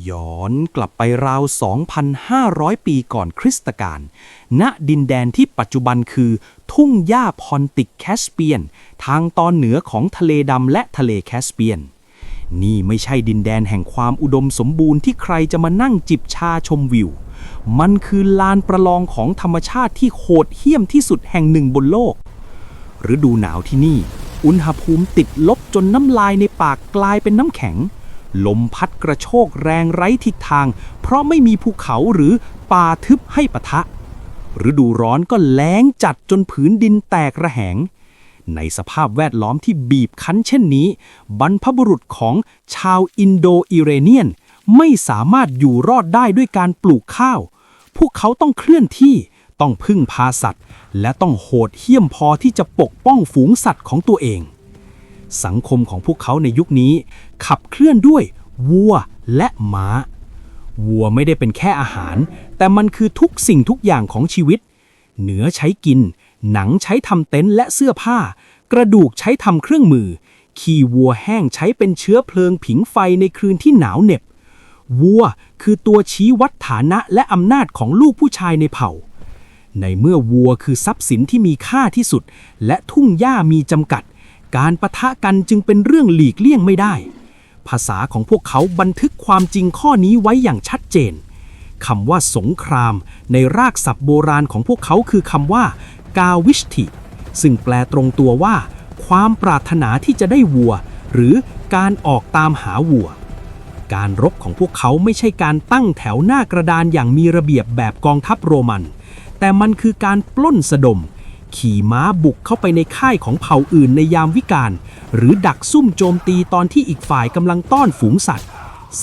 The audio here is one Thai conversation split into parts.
ย้อนกลับไปราว 2,500 ปีก่อนคริสตกาล ณ ดินแดนที่ปัจจุบันคือทุ่งหญ้าพอนติกแคสเปียน ทางตอนเหนือของทะเลดำและทะเลแคสเปียน นี่ไม่ใช่ดินแดนแห่งความอุดมสมบูรณ์ที่ใครจะมานั่งจิบชาชมวิว มันคือลานประลองของธรรมชาติที่โหดเหี้ยมที่สุดแห่งหนึ่งบนโลก ฤดูหนาวที่นี่อุณหภูมิติดลบจนน้ำลายในปากกลายเป็นน้ำแข็งลมพัดกระโชกแรงไร้ทิศทางเพราะไม่มีภูเขาหรือป่าทึบให้ปะทะฤดูร้อนก็แล้งจัดจนผืนดินแตกระแหงในสภาพแวดล้อมที่บีบคั้นเช่นนี้บรรพบุรุษของชาวอินโดอิเรเนียนไม่สามารถอยู่รอดได้ด้วยการปลูกข้าวพวกเขาต้องเคลื่อนที่ต้องพึ่งพาสัตว์และต้องโหดเหี้ยมพอที่จะปกป้องฝูงสัตว์ของตัวเองสังคมของพวกเขาในยุคนี้ขับเคลื่อนด้วยวัวและม้าวัวไม่ได้เป็นแค่อาหารแต่มันคือทุกสิ่งทุกอย่างของชีวิตเนื้อใช้กินหนังใช้ทำเต็นท์และเสื้อผ้ากระดูกใช้ทำเครื่องมือขี้วัวแห้งใช้เป็นเชื้อเพลิงผิงไฟในคืนที่หนาวเหน็บวัวคือตัวชี้วัดฐานะและอำนาจของลูกผู้ชายในเผ่าในเมื่อวัวคือทรัพย์สินที่มีค่าที่สุดและทุ่งหญ้ามีจำกัดการปะทะกันจึงเป็นเรื่องหลีกเลี่ยงไม่ได้ภาษาของพวกเขาบันทึกความจริงข้อนี้ไว้อย่างชัดเจนคำว่าสงครามในรากศัพท์โบราณของพวกเขาคือคำว่ากาวิชติซึ่งแปลตรงตัวว่าความปรารถนาที่จะได้วัวหรือการออกตามหาวัวการรบของพวกเขาไม่ใช่การตั้งแถวหน้ากระดานอย่างมีระเบียบแบบกองทัพโรมันแต่มันคือการปล้นสะดมขี่ม้าบุกเข้าไปในค่ายของเผ่าอื่นในยามวิกาลหรือดักซุ่มโจมตีตอนที่อีกฝ่ายกำลังต้อนฝูงสัตว์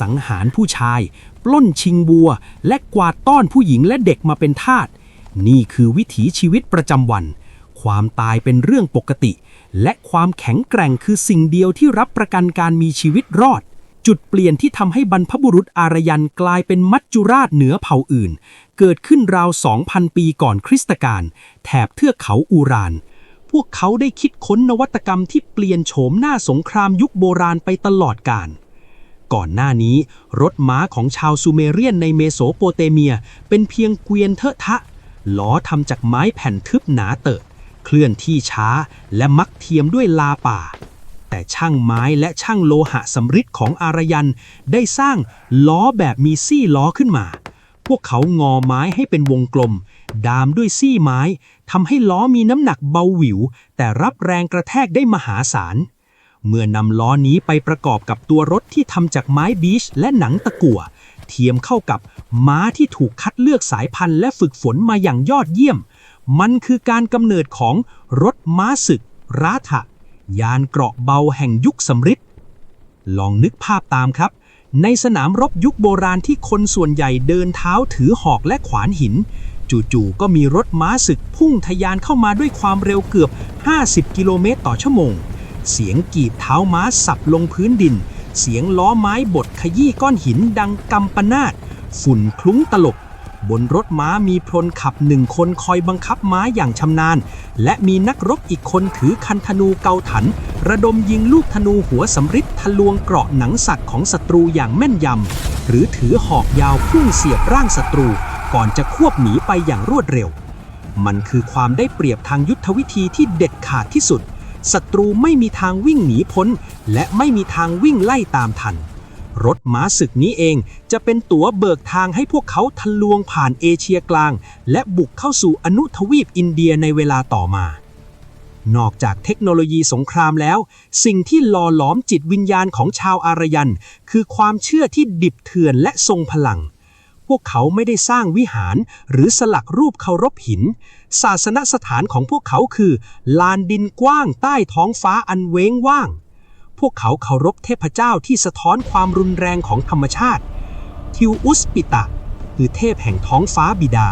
สังหารผู้ชายปล้นชิงวัวและกวาดต้อนผู้หญิงและเด็กมาเป็นทาสนี่คือวิถีชีวิตประจำวันความตายเป็นเรื่องปกติและความแข็งแกร่งคือสิ่งเดียวที่รับประกันการมีชีวิตรอดจุดเปลี่ยนที่ทำให้บรรพบุรุษอารยันกลายเป็นมัจจุราชเหนือเผ่าอื่นเกิดขึ้นราว 2,000 ปีก่อนคริสตกาลแถบเทือกเขาอูรานพวกเขาได้คิดค้นนวัตกรรมที่เปลี่ยนโฉมหน้าสงครามยุคโบราณไปตลอดกาลก่อนหน้านี้รถม้าของชาวซูเมเรียนในเมโสโปเตเมียเป็นเพียงเกวียนเถอะทะล้อทำจากไม้แผ่นทึบหนาเตอะเคลื่อนที่ช้าและมักเทียมด้วยลาป่าแต่ช่างไม้และช่างโลหะสำริดของอารยันได้สร้างล้อแบบมีซี่ล้อขึ้นมาพวกเขางอไม้ให้เป็นวงกลมดามด้วยซี่ไม้ทำให้ล้อมีน้ำหนักเบาหวิวแต่รับแรงกระแทกได้มหาศาลเมื่อนำล้อนี้ไปประกอบกับตัวรถที่ทำจากไม้บีชและหนังตะกั่วเทียมเข้ากับม้าที่ถูกคัดเลือกสายพันธุ์และฝึกฝนมาอย่างยอดเยี่ยมมันคือการกำเนิดของรถม้าศึกราถะยานเกราะเบาแห่งยุคสำริดลองนึกภาพตามครับในสนามรบยุคโบราณที่คนส่วนใหญ่เดินเท้าถือหอกและขวานหินจู่ๆก็มีรถม้าศึกพุ่งทะยานเข้ามาด้วยความเร็วเกือบ50 กิโลเมตรต่อชั่วโมงเสียงกีบเท้าม้าสับลงพื้นดินเสียงล้อไม้บดขยี้ก้อนหินดังกำปนาตฝุ่นคลุ้งตลบบนรถม้ามีพลขับ1 คนคอยบังคับม้าอย่างชำนาญและมีนักรบอีกคนถือคันธนูเกาถันระดมยิงลูกธนูหัวสำริดทะลวงเกราะหนังสัตว์ของศัตรูอย่างแม่นยำหรือถือหอกยาวพุ่งเสียบร่างศัตรูก่อนจะควบหนีไปอย่างรวดเร็วมันคือความได้เปรียบทางยุทธวิธีที่เด็ดขาดที่สุดศัตรูไม่มีทางวิ่งหนีพ้นและไม่มีทางวิ่งไล่ตามทันรถม้าศึกนี้เองจะเป็นตั๋วเบิกทางให้พวกเขาทะลวงผ่านเอเชียกลางและบุกเข้าสู่อนุทวีปอินเดียในเวลาต่อมานอกจากเทคโนโลยีสงครามแล้วสิ่งที่หล่อหลอมจิตวิญญาณของชาวอารยันคือความเชื่อที่ดิบเถื่อนและทรงพลังพวกเขาไม่ได้สร้างวิหารหรือสลักรูปเคารพหินศาสนสถานของพวกเขาคือลานดินกว้างใต้ท้องฟ้าอันเว้งว่างพวกเขาเคารพเทพเจ้าที่สะท้อนความรุนแรงของธรรมชาติทิวอุสปิตะคือเทพแห่งท้องฟ้าบิดา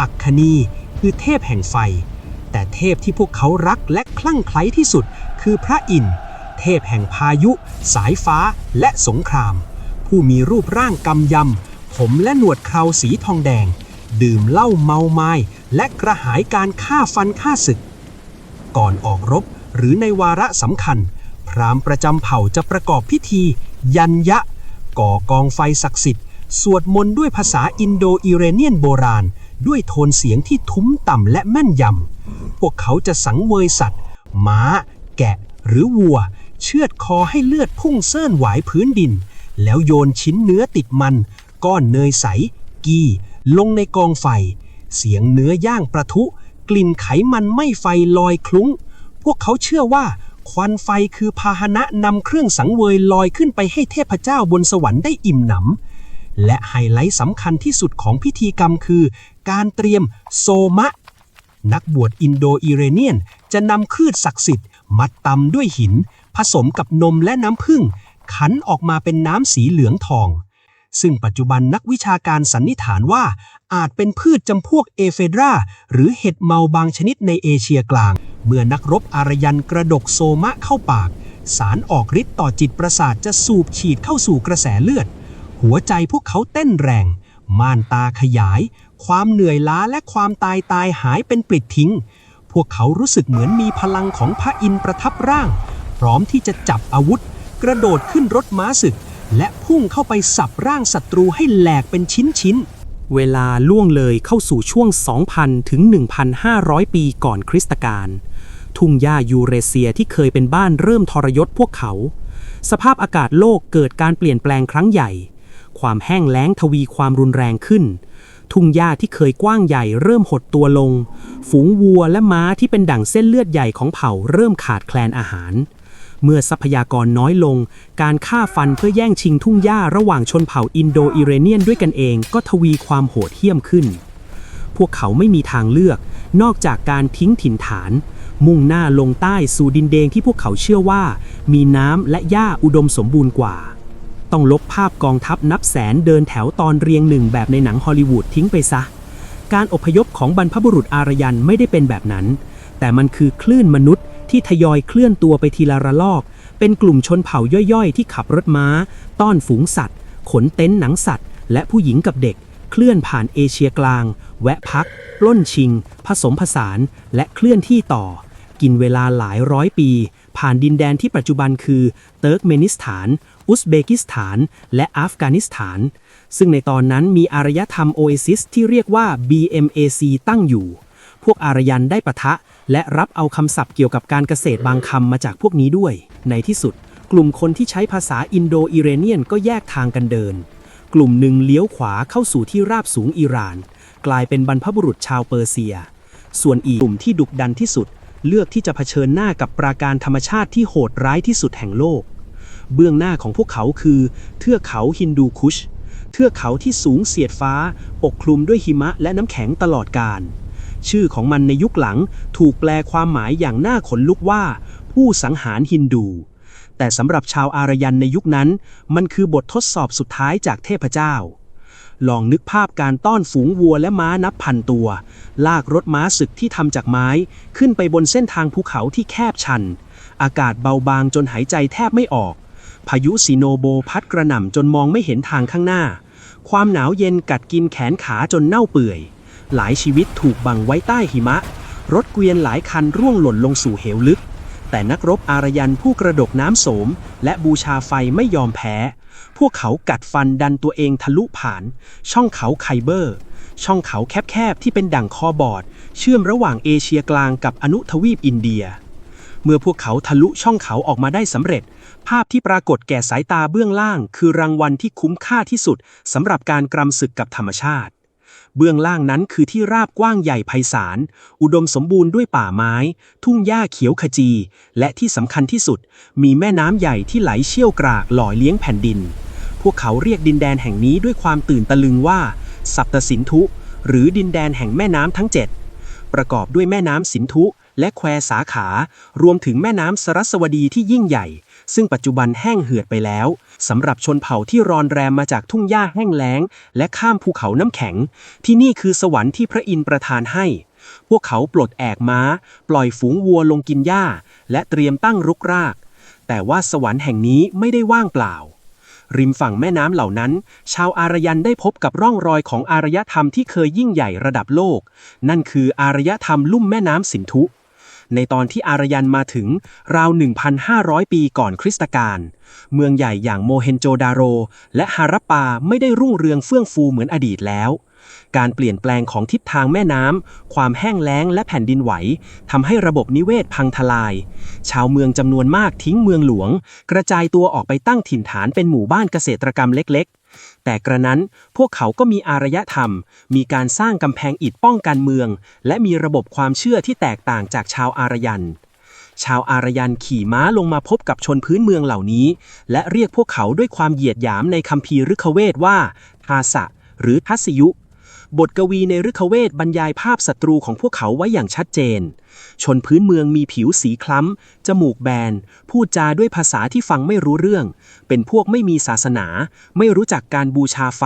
อัคคณีคือเทพแห่งไฟแต่เทพที่พวกเขารักและคลั่งไคล้ที่สุดคือพระอินทร์เทพแห่งพายุสายฟ้าและสงครามผู้มีรูปร่างกำยำผมและหนวดเคราสีทองแดงดื่มเหล้าเมาไม้และกระหายการฆ่าฟันฆ่าศึกก่อนออกรบหรือในวาระสำคัญพราหมณ์ประจำเผ่าจะประกอบพิธียัญญะ ก่อกองไฟศักดิ์สิทธิ์สวดมนต์ด้วยภาษาอินโดอิเรเนียนโบราณด้วยโทนเสียงที่ทุ้มต่ำและแม่นยำพวกเขาจะสังเวยสัตว์ม้าแกะหรือวัวเชือดคอให้เลือดพุ่งเส้นหวายพื้นดินแล้วโยนชิ้นเนื้อติดมันก้อนเนยใสกี้ลงในกองไฟเสียงเนื้อย่างประทุกลิ่นไขมันไหม้ไฟลอยคลุ้งพวกเขาเชื่อว่าควันไฟคือพาหนะนำเครื่องสังเวยลอยขึ้นไปให้เทพเจ้าบนสวรรค์ได้อิ่มหนำและไฮไลท์สำคัญที่สุดของพิธีกรรมคือการเตรียมโซมะนักบวชอินโดอิเรเนียนจะนำคลืดศักดิ์สิทธิ์มัดตำด้วยหินผสมกับนมและน้ำผึ้งขันออกมาเป็นน้ำสีเหลืองทองซึ่งปัจจุบันนักวิชาการสันนิษฐานว่าอาจเป็นพืชจำพวกเอเฟดราหรือเห็ดเมาบางชนิดในเอเชียกลางเมื่อนักรบอารยันกระดกโซมะเข้าปากสารออกฤทธิ์ต่อจิตประสาทจะสูบฉีดเข้าสู่กระแสเลือดหัวใจพวกเขาเต้นแรงม่านตาขยายความเหนื่อยล้าและความตายหายเป็นปลิดทิ้งพวกเขารู้สึกเหมือนมีพลังของพระอินทร์ประทับร่างพร้อมที่จะจับอาวุธกระโดดขึ้นรถม้าศึกและพุ่งเข้าไปสับร่างศัตรูให้แหลกเป็นชิ้นเวลาล่วงเลยเข้าสู่ช่วง 2,000 ถึง 1,500 ปีก่อนคริสตกาลทุ่งหญ้ายูเรเซียที่เคยเป็นบ้านเริ่มทรยศพวกเขาสภาพอากาศโลกเกิดการเปลี่ยนแปลงครั้งใหญ่ความแห้งแล้งทวีความรุนแรงขึ้นทุ่งหญ้าที่เคยกว้างใหญ่เริ่มหดตัวลงฝูงวัวและม้าที่เป็นดั่งเส้นเลือดใหญ่ของเผ่าเริ่มขาดแคลนอาหารเมื่อทรัพยากรน้อยลงการฆ่าฟันเพื่อแย่งชิงทุ่งหญ้าระหว่างชนเผ่าอินโดอิเรเนียนด้วยกันเองก็ทวีความโหดเหี้ยมขึ้นพวกเขาไม่มีทางเลือกนอกจากการทิ้งถิ่นฐานมุ่งหน้าลงใต้สู่ดินแดนที่พวกเขาเชื่อว่ามีน้ำและหญ้าอุดมสมบูรณ์กว่าต้องลบภาพกองทัพนับแสนเดินแถวตอนเรียงหนึ่งแบบในหนังฮอลลีวูดทิ้งไปซะการอพยพของบรรพบุรุษอารยันไม่ได้เป็นแบบนั้นแต่มันคือคลื่นมนุษย์ที่ทยอยเคลื่อนตัวไปทีละระลอกเป็นกลุ่มชนเผ่าย่อยๆที่ขับรถม้าต้อนฝูงสัตว์ขนเต็นท์หนังสัตว์และผู้หญิงกับเด็กเคลื่อนผ่านเอเชียกลางแวะพักปล้นชิงผสมผสานและเคลื่อนที่ต่อกินเวลาหลายร้อยปีผ่านดินแดนที่ปัจจุบันคือเติร์กเมนิสถานอุซเบกิสถานและอัฟกานิสถานซึ่งในตอนนั้นมีอารยธรรมโอเอซิสที่เรียกว่า BMAC ตั้งอยู่พวกอารยันได้ปะทะและรับเอาคำศัพท์เกี่ยวกับการเกษตรบางคำมาจากพวกนี้ด้วยในที่สุดกลุ่มคนที่ใช้ภาษาอินโดอิเรเนียนก็แยกทางกันเดินกลุ่มหนึ่งเลี้ยวขวาเข้าสู่ที่ราบสูงอิหร่านกลายเป็นบรรพบุรุษชาวเปอร์เซียส่วนอีกกลุ่มที่ดุดันที่สุดเลือกที่จะเผชิญหน้ากับปราการธรรมชาติที่โหดร้ายที่สุดแห่งโลกเบื้องหน้าของพวกเขาคือเทือกเขาฮินดูคุชเทือกเขาที่สูงเสียดฟ้าปกคลุมด้วยหิมะและน้ำแข็งตลอดกาลชื่อของมันในยุคหลังถูกแปลความหมายอย่างน่าขนลุกว่าผู้สังหารฮินดูแต่สำหรับชาวอารยันในยุคนั้นมันคือบททดสอบสุดท้ายจากเทพเจ้าลองนึกภาพการต้อนฝูงวัวและม้านับพันตัวลากรถม้าศึกที่ทำจากไม้ขึ้นไปบนเส้นทางภูเขาที่แคบชันอากาศเบาบางจนหายใจแทบไม่ออกพายุซีโนโบพัดกระหน่ำจนมองไม่เห็นทางข้างหน้าความหนาวเย็นกัดกินแขนขาจนเน่าเปื่อยหลายชีวิตถูกบังไว้ใต้หิมะรถเกวียนหลายคันร่วงหล่นลงสู่เหวลึกแต่นักรบอารยันผู้กระดกน้ำโสมและบูชาไฟไม่ยอมแพ้พวกเขากัดฟันดันตัวเองทะลุผ่านช่องเขาไคเบอร์ช่องเขาแคบๆที่เป็นดั่งคอบอร์ดเชื่อมระหว่างเอเชียกลางกับอนุทวีปอินเดียเมื่อพวกเขาทะลุช่องเขาออกมาได้สำเร็จภาพที่ปรากฏแก่สายตาเบื้องล่างคือรางวัลที่คุ้มค่าที่สุดสำหรับการกรำศึกกับธรรมชาติเบื้องล่างนั้นคือที่ราบกว้างใหญ่ไพศาลอุดมสมบูรณ์ด้วยป่าไม้ทุ่งหญ้าเขียวขจีและที่สำคัญที่สุดมีแม่น้ำใหญ่ที่ไหลเชี่ยวกรากหล่อเลี้ยงแผ่นดินพวกเขาเรียกดินแดนแห่งนี้ด้วยความตื่นตะลึงว่าสัปตสินธุหรือดินแดนแห่งแม่น้ำทั้ง7ประกอบด้วยแม่น้ำสินธุและแควสาขารวมถึงแม่น้ำสรัสวดีที่ยิ่งใหญ่ซึ่งปัจจุบันแห้งเหือดไปแล้วสำหรับชนเผ่าที่รอนแรมมาจากทุ่งหญ้าแห้งแล้งและข้ามภูเขาน้ำแข็งที่นี่คือสวรรค์ที่พระอินทร์ประทานให้พวกเขาปลดแอกม้าปล่อยฝูงวัวลงกินหญ้าและเตรียมตั้งรกรากแต่ว่าสวรรค์แห่งนี้ไม่ได้ว่างเปล่าริมฝั่งแม่น้ำเหล่านั้นชาวอารยันได้พบกับร่องรอยของอารยธรรมที่เคยยิ่งใหญ่ระดับโลกนั่นคืออารยธรรมลุ่มแม่น้ำสินธุ ในตอนที่อารยันมาถึงราว 1,500 ปีก่อนคริสตกาลเมืองใหญ่อย่างโมเฮนโจดาโรและฮารัปปาไม่ได้รุ่งเรืองเฟื่องฟูเหมือนอดีตแล้วการเปลี่ยนแปลงของทิศทางแม่น้ำความแห้งแล้งและแผ่นดินไหวทำให้ระบบนิเวศพังทลายชาวเมืองจำนวนมากทิ้งเมืองหลวงกระจายตัวออกไปตั้งถิ่นฐานเป็นหมู่บ้านเกษตรกรรมเล็กๆแต่กระนั้นพวกเขาก็มีอารยธรรมมีการสร้างกำแพงอิฐป้องกันเมืองและมีระบบความเชื่อที่แตกต่างจากชาวอารยันชาวอารยันขี่ม้าลงมาพบกับชนพื้นเมืองเหล่านี้และเรียกพวกเขาด้วยความเหยียดหยามในคัมภีร์ฤคเวทว่าทาสะหรือทัสยุบทกวีในฤคเวทบรรยายภาพศัตรูของพวกเขาไว้อย่างชัดเจนชนพื้นเมืองมีผิวสีคล้ำจมูกแบนพูดจาด้วยภาษาที่ฟังไม่รู้เรื่องเป็นพวกไม่มีศาสนาไม่รู้จักการบูชาไฟ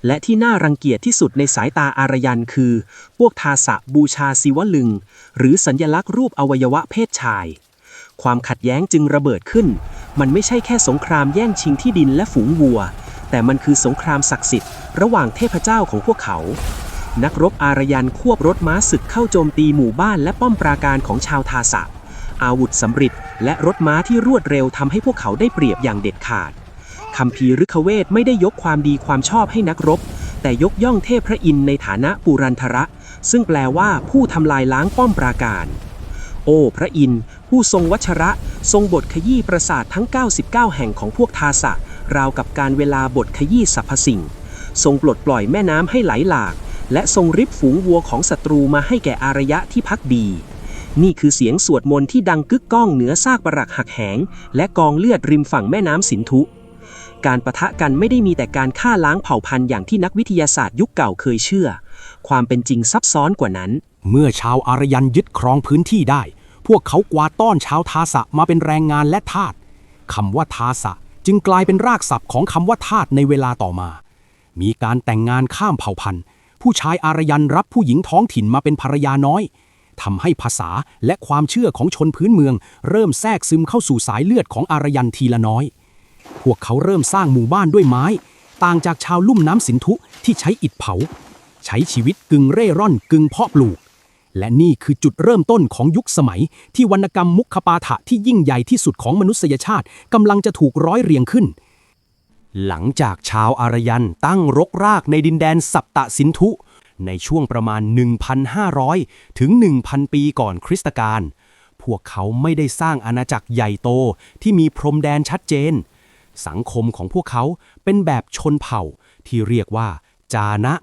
และที่น่ารังเกียจที่สุดในสายตาอารยันคือพวกทาสะบูชาศิวลึงหรือสัญลักษณ์รูปอวัยวะเพศชายความขัดแย้งจึงระเบิดขึ้นมันไม่ใช่แค่สงครามแย่งชิงที่ดินและฝูงวัวแต่มันคือสงครามศักดิ์สิทธิ์ระหว่างเทพเจ้าของพวกเขานักรบอารยันควบรถม้าศึกเข้าโจมตีหมู่บ้านและป้อมปราการของชาวทาสะอาวุธสำริดและรถม้าที่รวดเร็วทำให้พวกเขาได้เปรียบอย่างเด็ดขาดคัมภีร์ฤคเวทไม่ได้ยกความดีความชอบให้นักรบแต่ยกย่องเทพพระอินทร์ในฐานะปุรันธระซึ่งแปลว่าผู้ทำลายล้างป้อมปราการโอ้พระอินทร์ผู้ทรงวัชระทรงบทขยี้ปราสาททั้ง99แห่งของพวกทาสะราวกับการเวลาบทขยี้สรรพสิ่งทรงปลดปล่อยแม่น้ำให้ไหลหลากและทรงริบฝูงวัวของศัตรูมาให้แก่อารยะที่พักดีนี่คือเสียงสวดมนต์ที่ดังกึกก้องเหนือซากปรักหักแหงและกองเลือดริมฝั่งแม่น้ำสินธุการปะทะกันไม่ได้มีแต่การฆ่าล้างเผ่าพันธุ์อย่างที่นักวิทยาศาสตร์ยุคเก่าเคยเชื่อความเป็นจริงซับซ้อนกว่านั้นเมื่อชาวอารยันยึดครองพื้นที่ได้พวกเขากวาดต้อนชาวทาสะมาเป็นแรงงานและทาสคำว่าทาสะจึงกลายเป็นรากศัพท์ของคำว่าทาสในเวลาต่อมามีการแต่งงานข้ามเผ่าพันธุ์ผู้ชายอารยันรับผู้หญิงท้องถิ่นมาเป็นภรรยาน้อยทำให้ภาษาและความเชื่อของชนพื้นเมืองเริ่มแทรกซึมเข้าสู่สายเลือดของอารยันทีละน้อยพวกเขาเริ่มสร้างหมู่บ้านด้วยไม้ต่างจากชาวลุ่มน้ำสินธุที่ใช้อิฐเผาใช้ชีวิตกึ่งเร่ร่อนกึ่งเพาะปลูกและนี่คือจุดเริ่มต้นของยุคสมัยที่วรรณกรรมมุขปาฐะที่ยิ่งใหญ่ที่สุดของมนุษยชาติกำลังจะถูกร้อยเรียงขึ้นหลังจากชาวอารยันตั้งรกรากในดินแดนสัปตะสินธุในช่วงประมาณ 1,500 ถึง 1,000 ปีก่อนคริสตกาลพวกเขาไม่ได้สร้างอาณาจักรใหญ่โตที่มีพรมแดนชัดเจนสังคมของพวกเขาเป็นแบบชนเผ่าที่เรียกว่าจานะ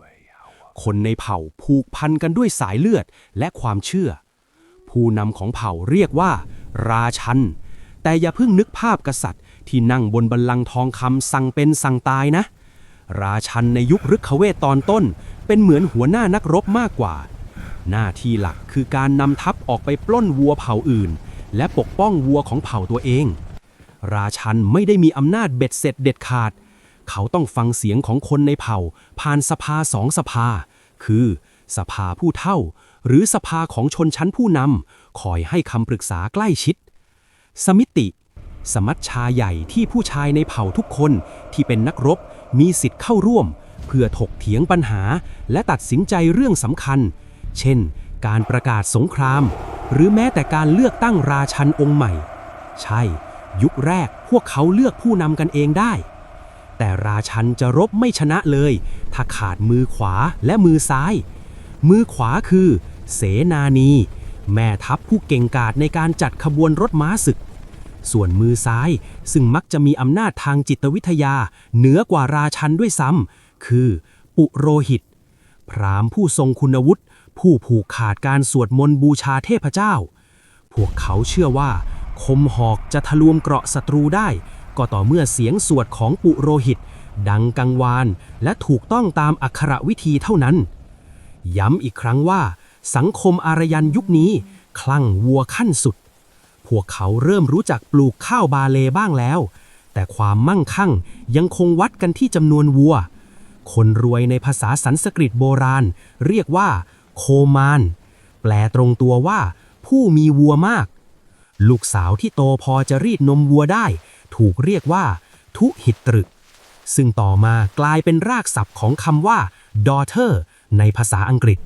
คนในเผ่าผูกพันกันด้วยสายเลือดและความเชื่อผู้นำของเผ่าเรียกว่าราชันแต่อย่าเพิ่งนึกภาพกษัตริย์ที่นั่งบนบัลลังก์ทองคำสั่งเป็นสั่งตายนะราชันในยุคฤคเวทตอนต้นเป็นเหมือนหัวหน้านักรบมากกว่าหน้าที่หลักคือการนำทัพออกไปปล้นวัวเผ่าอื่นและปกป้องวัวของเผ่าตัวเองราชันไม่ได้มีอำนาจเบ็ดเสร็จเด็ดขาดเขาต้องฟังเสียงของคนในเผ่าผ่านสภา2 สภาคือสภาผู้เฒ่าหรือสภาของชนชั้นผู้นำคอยให้คำปรึกษาใกล้ชิดสมิติสมัชชาใหญ่ที่ผู้ชายในเผ่าทุกคนที่เป็นนักรบมีสิทธิ์เข้าร่วมเพื่อถกเถียงปัญหาและตัดสินใจเรื่องสำคัญเช่นการประกาศสงครามหรือแม้แต่การเลือกตั้งราชันองค์ใหม่ใช่ยุคแรกพวกเขาเลือกผู้นำกันเองได้แต่ราชันจะรบไม่ชนะเลยถ้าขาดมือขวาและมือซ้ายมือขวาคือเสนานีแม่ทัพผู้เก่งกาจในการจัดขบวนรถม้าศึกส่วนมือซ้ายซึ่งมักจะมีอำนาจทางจิตวิทยาเหนือกว่าราชันด้วยซ้ำคือปุโรหิตพราหมณ์ผู้ทรงคุณวุฒิผู้ผูกขาดการสวดมนต์บูชาเทพเจ้าพวกเขาเชื่อว่าคมหอกจะทะลวงเกราะศัตรูได้ก็ต่อเมื่อเสียงสวดของปุโรหิตดังกังวานและถูกต้องตามอักขระวิธีเท่านั้นย้ำอีกครั้งว่าสังคมอารยันยุคนี้คลั่งวัวขั้นสุดพวกเขาเริ่มรู้จักปลูกข้าวบาเลบ้างแล้วแต่ความมั่งคั่งยังคงวัดกันที่จำนวนวัวคนรวยในภาษาสันสกฤตโบราณเรียกว่าโคมานแปลตรงตัวว่าผู้มีวัวมากลูกสาวที่โตพอจะรีดนมวัวได้ถูกเรียกว่าทุหิตรึซึ่งต่อมากลายเป็นรากศัพท์ของคำว่า daughter ในภาษาอังกฤษ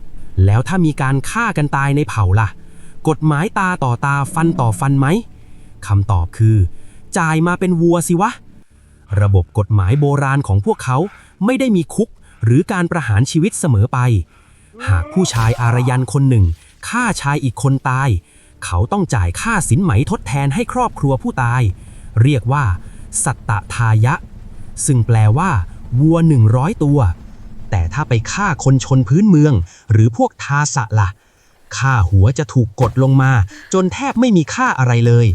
แล้วถ้ามีการฆ่ากันตายในเผ่าล่ะ กฎหมายตาต่อตาฟันต่อฟันไหมคำตอบคือจ่ายมาเป็นวัวสิวะระบบกฎหมายโบราณของพวกเขาไม่ได้มีคุกหรือการประหารชีวิตเสมอไปหากผู้ชายอารยันคนหนึ่งฆ่าชายอีกคนตายเขาต้องจ่ายค่าสินไหมทดแทนให้ครอบครัวผู้ตายเรียกว่าสัตตทายะซึ่งแปลว่าวัว100ตัวแต่ถ้าไปฆ่าคนชนพื้นเมืองหรือพวกทาสะล่ะค่าหัวจะถูกกดลงมาจนแทบไม่มีค่าอะไรเลย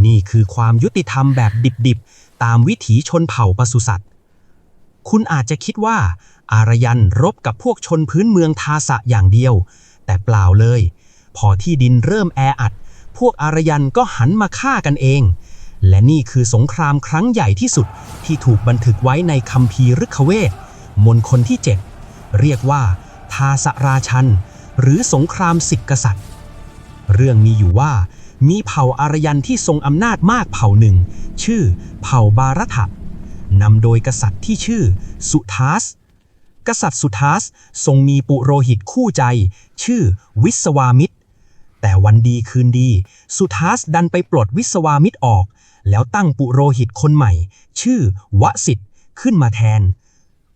นี่คือความยุติธรรมแบบดิบๆตามวิถีชนเผ่าปศุสัตว์คุณอาจจะคิดว่าอารยันรบกับพวกชนพื้นเมืองทาสะอย่างเดียวแต่เปล่าเลยพอที่ดินเริ่มแออัดพวกอารยันก็หันมาฆ่ากันเองและนี่คือสงครามครั้งใหญ่ที่สุดที่ถูกบันทึกไว้ในคัมภีร์ฤกขเวทมณฑลที่ 7เรียกว่าทาสราชันหรือสงคราม10 กษัตริย์เรื่องมีอยู่ว่ามีเผ่าอารยันที่ทรงอำนาจมากเผ่าหนึ่งชื่อเผ่าบารัทะนำโดยกษัตริย์ที่ชื่อสุทัสกษัตริย์สุทัสทรงมีปุโรหิตคู่ใจชื่อวิศวามิตรแต่วันดีคืนดีสุทัสดันไปปลดวิศวามิตรออกแล้วตั้งปุโรหิตคนใหม่ชื่อวสิทธิ์ขึ้นมาแทน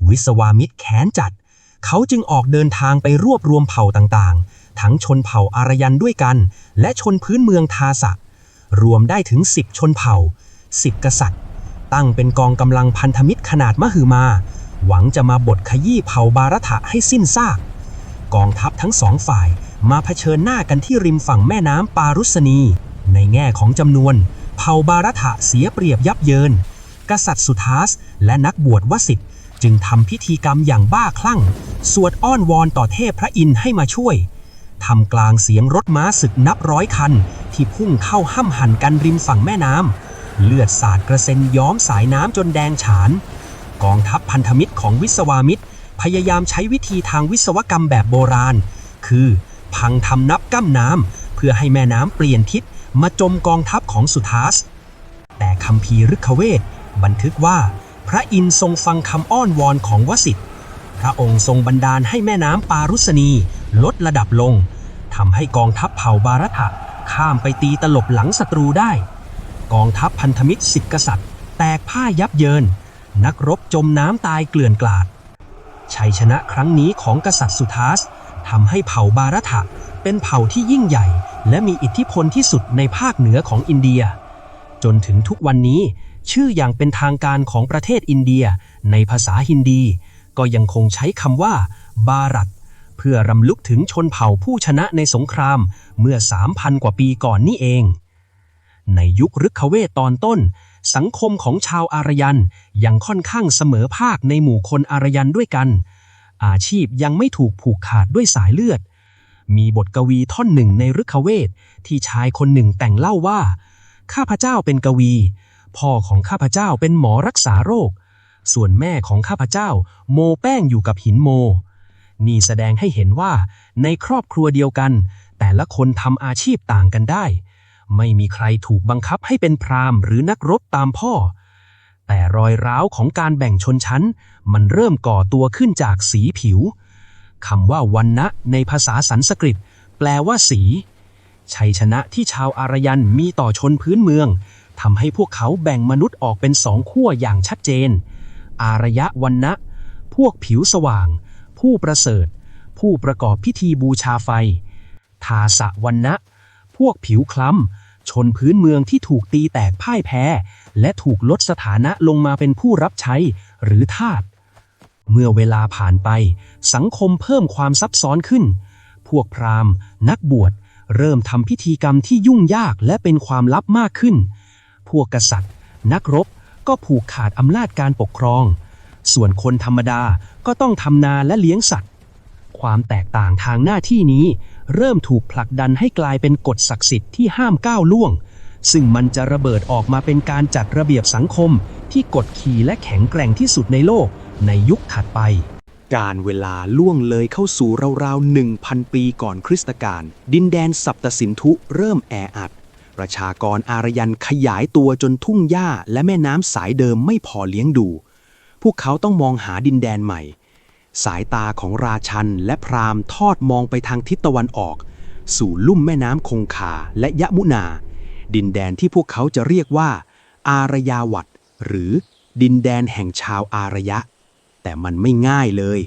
วิศวามิตรแค้นจัดเขาจึงออกเดินทางไปรวบรวมเผ่าต่างๆทั้งชนเผ่าอารยันด้วยกันและชนพื้นเมืองทาสะรวมได้ถึง10ชนเผ่า10กษัตริย์ตั้งเป็นกองกำลังพันธมิตรขนาดมหึมาหวังจะมาบดขยี้เผ่าบารัทะให้สิ้นซากกองทัพทั้งสองฝ่ายมาเผชิญหน้ากันที่ริมฝั่งแม่น้ำปารุสนีในแง่ของจำนวนเผ่าบารัทะเสียเปรียบยับเยินกษัตริย์สุทัสและนักบวชวสิทธิ์จึงทำพิธีกรรมอย่างบ้าคลั่งสวดอ้อนวอนต่อเทพพระอินทร์ให้มาช่วยทำกลางเสียงรถม้าศึกนับร้อยคันที่พุ่งเข้าห้ำหั่นกันริมฝั่งแม่น้ำเลือดสาดกระเซ็นย้อมสายน้ำจนแดงฉานกองทัพพันธมิตรของวิศวามิตรพยายามใช้วิธีทางวิศวกรรมแบบโบราณคือพังทำนับกั้มน้ำเพื่อให้แม่น้ำเปลี่ยนทิศมาจมกองทัพของสุทัสแต่คัมภีร์ฤกขเวทบันทึกว่าพระอินทร์ทรงฟังคำอ้อนวอนของวสิทธิ์พระองค์ทรงบันดาลให้แม่น้ำปารุสนีลดระดับลงทำให้กองทัพเผ่าบารัทะข้ามไปตีตลบหลังศัตรูได้กองทัพพันธมิตร10 กษัตริย์แตกพ่ายยับเยินนักรบจมน้ำตายเกลื่อนกลาดชัยชนะครั้งนี้ของกษัตริย์สุทัสทำให้เผ่าบารัทะเป็นเผ่าที่ยิ่งใหญ่และมีอิทธิพลที่สุดในภาคเหนือของอินเดียจนถึงทุกวันนี้ชื่ออย่างเป็นทางการของประเทศอินเดียในภาษาฮินดีก็ยังคงใช้คำว่าบารัตเพื่อรำลึกถึงชนเผ่าผู้ชนะในสงครามเมื่อ 3,000 กว่าปีก่อนนี่เองในยุคฤกขเวทตอนต้นสังคมของชาวอารยันยังค่อนข้างเสมอภาคในหมู่คนอารยันด้วยกันอาชีพยังไม่ถูกผูกขาดด้วยสายเลือดมีบทกวีท่อนหนึ่งในฤกขเวทที่ชายคนหนึ่งแต่งเล่าว่าข้าพเจ้าเป็นกวีพ่อของข้าพเจ้าเป็นหมอรักษาโรคส่วนแม่ของข้าพเจ้าโมแป้งอยู่กับหินโมนี่แสดงให้เห็นว่าในครอบครัวเดียวกันแต่ละคนทำอาชีพต่างกันได้ไม่มีใครถูกบังคับให้เป็นพราหมณ์หรือนักรบตามพ่อแต่รอยร้าวของการแบ่งชนชั้นมันเริ่มก่อตัวขึ้นจากสีผิวคำว่าวรรณะในภาษาสันสกฤตแปลว่าสีชัยชนะที่ชาวอารยันมีต่อชนพื้นเมืองทำให้พวกเขาแบ่งมนุษย์ออกเป็น2 ขั้วอย่างชัดเจนอารยวรรณะพวกผิวสว่างผู้ประเสริฐผู้ประกอบพิธีบูชาไฟทาสะวรรณะพวกผิวคล้ำชนพื้นเมืองที่ถูกตีแตกพ่ายแพ้และถูกลดสถานะลงมาเป็นผู้รับใช้หรือทาสเมื่อเวลาผ่านไปสังคมเพิ่มความซับซ้อนขึ้นพวกพราหมณ์นักบวชเริ่มทำพิธีกรรมที่ยุ่งยากและเป็นความลับมากขึ้นพวกกษัตริย์นักรบก็ผูกขาดอำนาจการปกครองส่วนคนธรรมดาก็ต้องทำนาและเลี้ยงสัตว์ความแตกต่างทางหน้าที่นี้เริ่มถูกผลักดันให้กลายเป็นกฎศักดิ์สิทธิ์ที่ห้ามก้าวล่วงซึ่งมันจะระเบิดออกมาเป็นการจัดระเบียบสังคมที่กดขี่และแข็งแกร่งที่สุดในโลกในยุคถัดไปการเวลาล่วงเลยเข้าสู่ราวๆ 1,000 ปีก่อนคริสตกาลดินแดนสัปตสินธุเริ่มแออัดประชากรอารยันขยายตัวจนทุ่งหญ้าและแม่น้ำสายเดิมไม่พอเลี้ยงดูพวกเขาต้องมองหาดินแดนใหม่สายตาของราชันและพราหมณ์ทอดมองไปทางทิศตะวันออก สู่ลุ่มแม่น้ำคงคาและยะมุนา ดินแดนที่พวกเขาจะเรียกว่าอารยาวัตหรือดินแดนแห่งชาวอารยะแต่มันไม่ง่ายเลย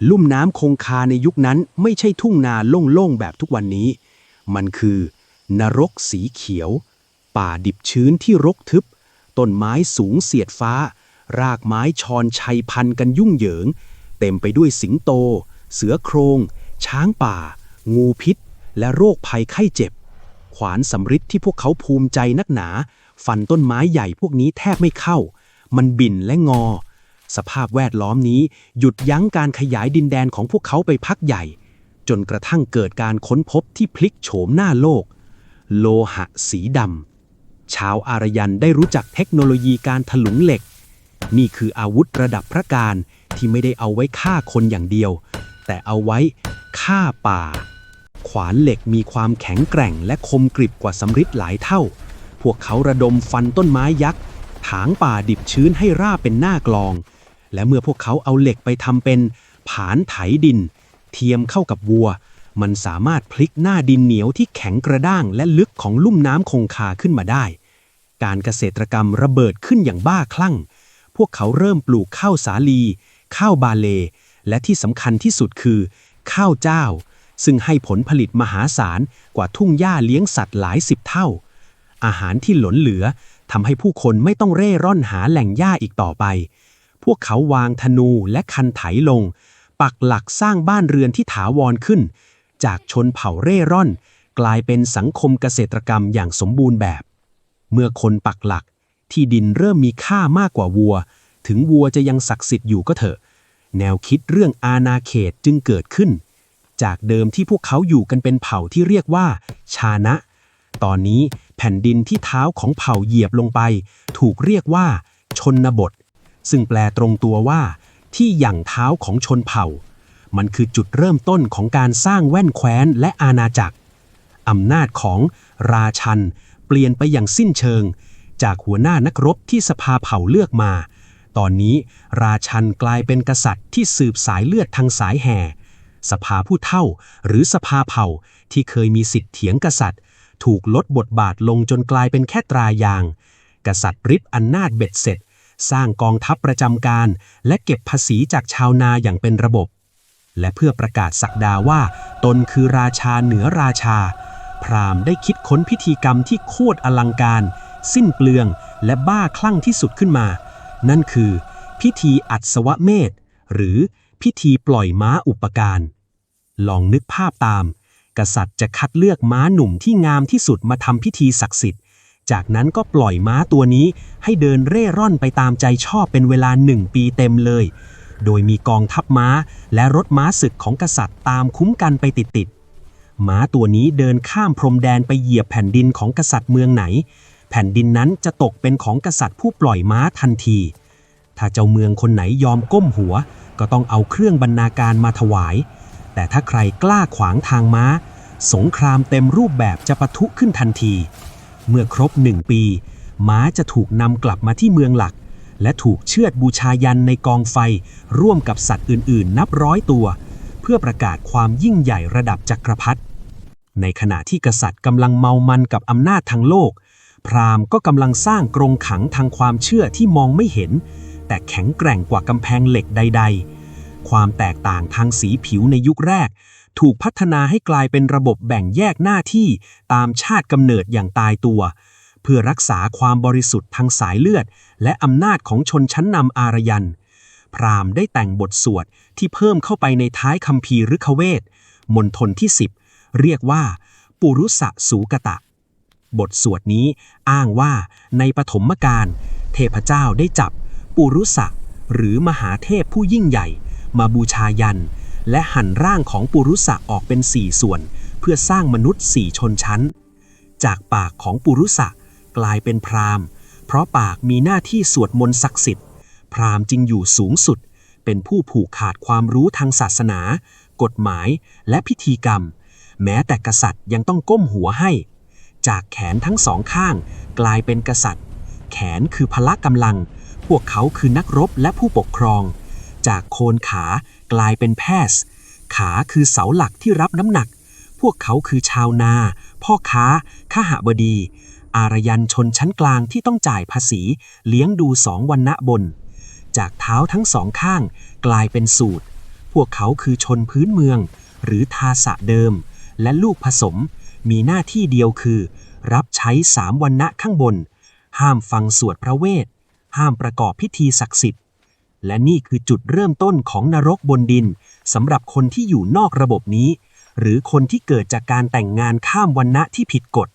ลุ่มน้ำคงคาในยุคนั้นไม่ใช่ทุ่งนาโล่งๆแบบทุกวันนี้มันคือนรกสีเขียวป่าดิบชื้นที่รกทึบต้นไม้สูงเสียดฟ้ารากไม้ชอนชัยพันกันยุ่งเหยิงเต็มไปด้วยสิงโตเสือโครงช้างป่างูพิษและโรคภัยไข้เจ็บขวานสำริดที่พวกเขาภูมิใจนักหนาฟันต้นไม้ใหญ่พวกนี้แทบไม่เข้ามันบิ่นและงอสภาพแวดล้อมนี้หยุดยั้งการขยายดินแดนของพวกเขาไปพักใหญ่จนกระทั่งเกิดการค้นพบที่พลิกโฉมหน้าโลกโลหะสีดำชาวอารยันได้รู้จักเทคโนโลยีการถลุงเหล็กนี่คืออาวุธระดับพระการที่ไม่ได้เอาไว้ฆ่าคนอย่างเดียวแต่เอาไว้ฆ่าป่าขวานเหล็กมีความแข็งแกร่งและคมกริบกว่าสำริดหลายเท่าพวกเขาระดมฟันต้นไม้ยักษ์ถางป่าดิบชื้นให้ราบเป็นหน้ากลองและเมื่อพวกเขาเอาเหล็กไปทำเป็นผานไถดินเทียมเข้ากับวัวมันสามารถพลิกหน้าดินเหนียวที่แข็งกระด้างและลึกของลุ่มน้ำคงคาขึ้นมาได้การเกษตรกรรมระเบิดขึ้นอย่างบ้าคลั่งพวกเขาเริ่มปลูกข้าวสาลีข้าวบาเลและที่สำคัญที่สุดคือข้าวเจ้าซึ่งให้ผลผลิตมหาศาลกว่าทุ่งหญ้าเลี้ยงสัตว์หลายสิบเท่าอาหารที่หลนเหลือทำให้ผู้คนไม่ต้องเร่ร่อนหาแหล่งหญ้าอีกต่อไปพวกเขาวางธนูและคันไถลงปักหลักสร้างบ้านเรือนที่ถาวรขึ้นจากชนเผ่าเร่ร่อนกลายเป็นสังคมเกษตรกรรมอย่างสมบูรณ์แบบเมื่อคนปักหลักที่ดินเริ่มมีค่ามากกว่าวัวถึงวัวจะยังศักดิ์สิทธิ์อยู่ก็เถอะแนวคิดเรื่องอาณาเขตจึงเกิดขึ้นจากเดิมที่พวกเขาอยู่กันเป็นเผ่าที่เรียกว่าชานะตอนนี้แผ่นดินที่เท้าของเผ่าเหยียบลงไปถูกเรียกว่าชนบทซึ่งแปลตรงตัวว่าที่หยั่งเท้าของชนเผ่ามันคือจุดเริ่มต้นของการสร้างแว่นแคว้นและอาณาจักรอำนาจของราชันเปลี่ยนไปอย่างสิ้นเชิงจากหัวหน้านักรบที่สภาเผ่าเลือกมาตอนนี้ราชันกลายเป็นกษัตริย์ที่สืบสายเลือดทางสายแห่สภาผู้เฒ่าหรือสภาเผ่าที่เคยมีสิทธิ์เถียงกษัตริย์ถูกลดบทบาทลงจนกลายเป็นแค่ตรายางกษัตริย์ริบอำนาจเบ็ดเสร็จสร้างกองทัพประจำการและเก็บภาษีจากชาวนาอย่างเป็นระบบและเพื่อประกาศศักดาว่าตนคือราชาเหนือราชาพราหมณ์ได้คิดค้นพิธีกรรมที่โคตรอลังการสิ้นเปลืองและบ้าคลั่งที่สุดขึ้นมานั่นคือพิธีอัศวเมธหรือพิธีปล่อยม้าอุปการลองนึกภาพตามกษัตริย์จะคัดเลือกม้าหนุ่มที่งามที่สุดมาทำพิธีศักดิ์สิทธิ์จากนั้นก็ปล่อยม้าตัวนี้ให้เดินเร่ร่อนไปตามใจชอบเป็นเวลา1 ปีเต็มเลยโดยมีกองทัพม้าและรถม้าศึกของกษัตริย์ตามคุ้มกันไปติดๆม้าตัวนี้เดินข้ามพรมแดนไปเหยียบแผ่นดินของกษัตริย์เมืองไหนแผ่นดินนั้นจะตกเป็นของกษัตริย์ผู้ปล่อยม้าทันทีถ้าเจ้าเมืองคนไหนยอมก้มหัวก็ต้องเอาเครื่องบรรณาการมาถวายแต่ถ้าใครกล้าขวางทางม้าสงครามเต็มรูปแบบจะปะทุขึ้นทันทีเมื่อครบ1 ปีม้าจะถูกนำกลับมาที่เมืองหลักและถูกเชือดบูชายันในกองไฟร่วมกับสัตว์อื่นๆนับร้อยตัวเพื่อประกาศความยิ่งใหญ่ระดับจักรพรรดิในขณะที่กษัตริย์กำลังเมามันกับอำนาจทางโลกพราหมณ์ก็กำลังสร้างกรงขังทางความเชื่อที่มองไม่เห็นแต่แข็งแกร่งกว่ากำแพงเหล็กใดๆความแตกต่างทางสีผิวในยุคแรกถูกพัฒนาให้กลายเป็นระบบแบ่งแยกหน้าที่ตามชาติกำเนิดอย่างตายตัวเพื่อรักษาความบริสุทธิ์ทางสายเลือดและอำนาจของชนชั้นนำอารยันพราหมณ์ได้แต่งบทสวดที่เพิ่มเข้าไปในท้ายคัมภีร์ฤกขเวทมณฑลที่10เรียกว่าปุรุสสูกตะบทสวดนี้อ้างว่าในปฐมกาลเทพเจ้าได้จับปุรุสะหรือมหาเทพผู้ยิ่งใหญ่มาบูชายันและหั่นร่างของปุรุสะออกเป็น4 ส่วนเพื่อสร้างมนุษย์4 ชนชั้นจากปากของปุรุสะกลายเป็นพราหมณ์เพราะปากมีหน้าที่สวดมนต์ศักดิ์สิทธิ์พราหมณ์จึงอยู่สูงสุดเป็นผู้ผูกขาดความรู้ทางศาสนากฎหมายและพิธีกรรมแม้แต่กษัตริย์ยังต้องก้มหัวให้จากแขนทั้ง2 ข้างกลายเป็นกษัตริย์แขนคือพละกำลังพวกเขาคือนักรบและผู้ปกครองจากโคนขากลายเป็นแพทย์ขาคือเสาหลักที่รับน้ำหนักพ วกเขาคือชาวนา พ่อค้าข้หบดี อารยันชนชั้นกลางที่ต้องจ่ายภาษีเลี้ยงดู2 วรรณะบน จากเท้าทั้ง2 ข้างกลายเป็นสูตรพวกเขาคือชนพื้นเมืองหรือทาสะเดิมและลูกผสมมีหน้าที่เดียวคือรับใช้3 วรรณะข้างบนห้ามฟังสวดพระเวทห้ามประกอบพิธีศักดิ์สิทธิ์และนี่คือจุดเริ่มต้นของนรกบนดินสำหรับคนที่อยู่นอกระบบนี้หรือคนที่เกิดจากการแต่งงานข้ามวรรณะที่ผิดกฎ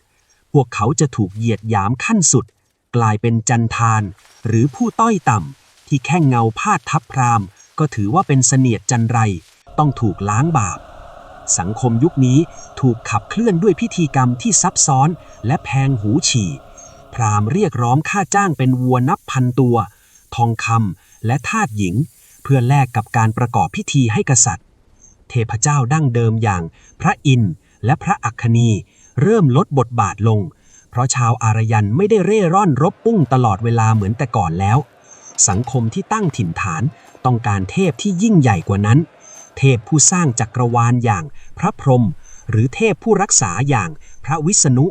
พวกเขาจะถูกเหยียดหยามขั้นสุดกลายเป็นจันทานหรือผู้ต้อยต่ำที่แค่เงาพาดทับพราหมณ์ก็ถือว่าเป็นเสนียดจันไรต้องถูกล้างบาปสังคมยุคนี้ถูกขับเคลื่อนด้วยพิธีกรรมที่ซับซ้อนและแพงหูฉี่พราหมณ์เรียกร้องค่าจ้างเป็นวัวนับพันตัวทองคำและทาสหญิงเพื่อแลกกับการประกอบพิธีให้กษัตริย์เทพเจ้าดั้งเดิมอย่างพระอินทร์และพระอัคคณีเริ่มลดบทบาทลงเพราะชาวอารยันไม่ได้เร่ร่อนรบปุ้งตลอดเวลาเหมือนแต่ก่อนแล้วสังคมที่ตั้งถิ่นฐานต้องการเทพที่ยิ่งใหญ่กว่านั้นเทพผู้สร้างจักรวาลอย่างพระพรหมหรือเทพผู้รักษาอย่างพระวิษณุ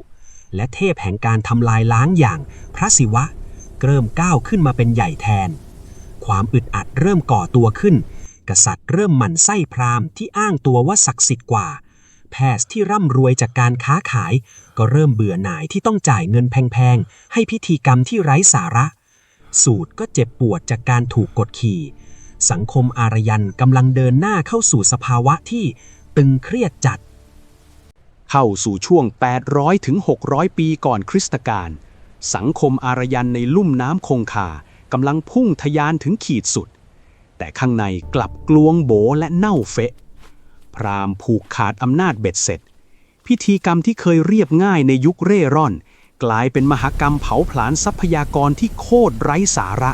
และเทพแห่งการทำลายล้างอย่างพระศิวะเริ่มก้าวขึ้นมาเป็นใหญ่แทนความอึดอัดเริ่มก่อตัวขึ้นกษัตริย์เริ่มหมั่นไส้พราหมณ์ที่อ้างตัวว่าศักดิ์สิทธิ์กว่าแพทย์ที่ร่ำรวยจากการค้าขายก็เริ่มเบื่อหน่ายที่ต้องจ่ายเงินแพงๆให้พิธีกรรมที่ไร้สาระสูตรก็เจ็บปวดจากการถูกกดขี่สังคมอารยันกำลังเดินหน้าเข้าสู่สภาวะที่ตึงเครียดจัดเข้าสู่ช่วง800ถึง600ปีก่อนคริสตกาลสังคมอารยันในลุ่มน้ำคงคากำลังพุ่งทะยานถึงขีดสุดแต่ข้างในกลับกลวงโบและเน่าเฟะพราหมณ์ผูกขาดอำนาจเบ็ดเสร็จพิธีกรรมที่เคยเรียบง่ายในยุคเร่ร่อนกลายเป็นมหกรรมเผาผลาญทรัพยากรที่โคตรไร้สาระ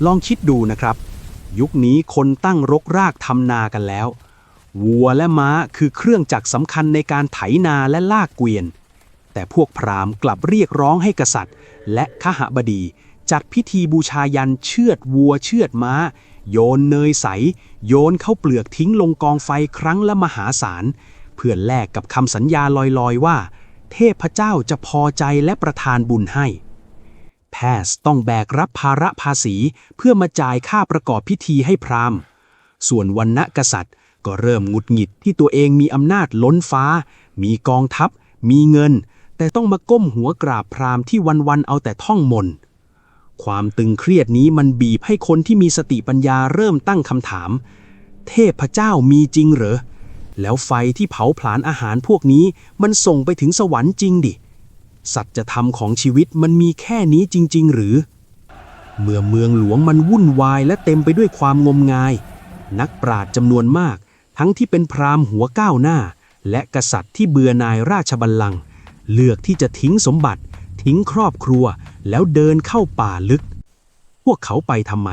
ลองคิดดูนะครับยุคนี้คนตั้งรกรากทำนากันแล้ววัวและม้าคือเครื่องจักรสำคัญในการไถนาและลากเกวียนแต่พวกพราหมณ์กลับเรียกร้องให้กษัตริย์และขหบดีจัดพิธีบูชายันเชือดวัวเชือดม้าโยนเนยใสโยนเข้าเปลือกทิ้งลงกองไฟครั้งละมหาศาลเพื่อแลกกับคำสัญญาลอยๆว่าเทพเจ้าจะพอใจและประทานบุญให้แพทย์ต้องแบกรับภาระภาษีเพื่อมาจ่ายค่าประกอบพิธีให้พราหมณ์ส่วนวรรณกษัตริย์ก็เริ่มหงุดหงิดที่ตัวเองมีอำนาจล้นฟ้ามีกองทัพมีเงินแต่ต้องมาก้มหัวกราบพราหมณ์ที่วันๆเอาแต่ท่องมนต์ความตึงเครียดนี้มันบีบให้คนที่มีสติปัญญาเริ่มตั้งคำถามเทพเจ้ามีจริงเหรอแล้วไฟที่เผาผลาญอาหารพวกนี้มันส่งไปถึงสวรรค์จริงดิสัจธรรมของชีวิตมันมีแค่นี้จริงๆหรือเมื่อเมืองหลวงมันวุ่นวายและเต็มไปด้วยความงมงายนักปราชญ์จำนวนมากทั้งที่เป็นพราหมณ์หัวก้าวหน้าและกษัตริย์ที่เบื่อหน่ายราชบัลลังก์เลือกที่จะทิ้งสมบัติทิ้งครอบครัวแล้วเดินเข้าป่าลึกพวกเขาไปทำไม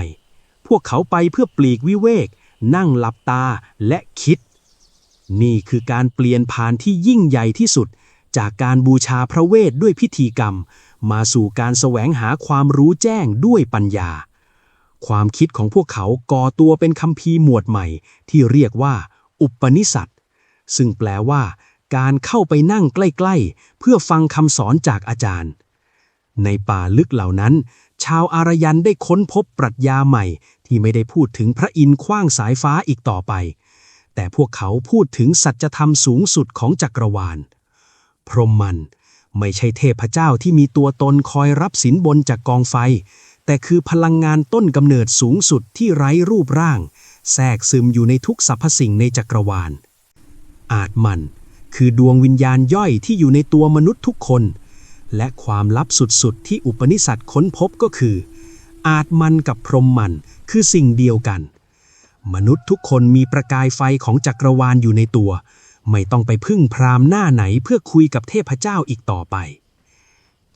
พวกเขาไปเพื่อปลีกวิเวกนั่งหลับตาและคิดนี่คือการเปลี่ยนผ่านที่ยิ่งใหญ่ที่สุดจากการบูชาพระเวทด้วยพิธีกรรมมาสู่การแสวงหาความรู้แจ้งด้วยปัญญาความคิดของพวกเขาก่อตัวเป็นคัมภีร์หมวดใหม่ที่เรียกว่าอุปนิษัทซึ่งแปลว่าการเข้าไปนั่งใกล้ๆเพื่อฟังคำสอนจากอาจารย์ในป่าลึกเหล่านั้นชาวอารยันได้ค้นพบปรัชญาใหม่ที่ไม่ได้พูดถึงพระอินทร์ขว้างสายฟ้าอีกต่อไปแต่พวกเขาพูดถึงสัจธรรมสูงสุดของจักรวาลพรหมมันไม่ใช่เทพเจ้าที่มีตัวตนคอยรับสินบนจากกองไฟแต่คือพลังงานต้นกำเนิดสูงสุดที่ไร้รูปร่างแทรกซึมอยู่ในทุกสรรพสิ่งในจักรวาลอาตมันคือดวงวิญญาณย่อยที่อยู่ในตัวมนุษย์ทุกคนและความลับสุดๆที่อุปนิษัทค้นพบก็คืออาตมันกับพรหมมันคือสิ่งเดียวกันมนุษย์ทุกคนมีประกายไฟของจักรวาลอยู่ในตัวไม่ต้องไปพึ่งพราหมณ์หน้าไหนเพื่อคุยกับเทพเจ้าอีกต่อไป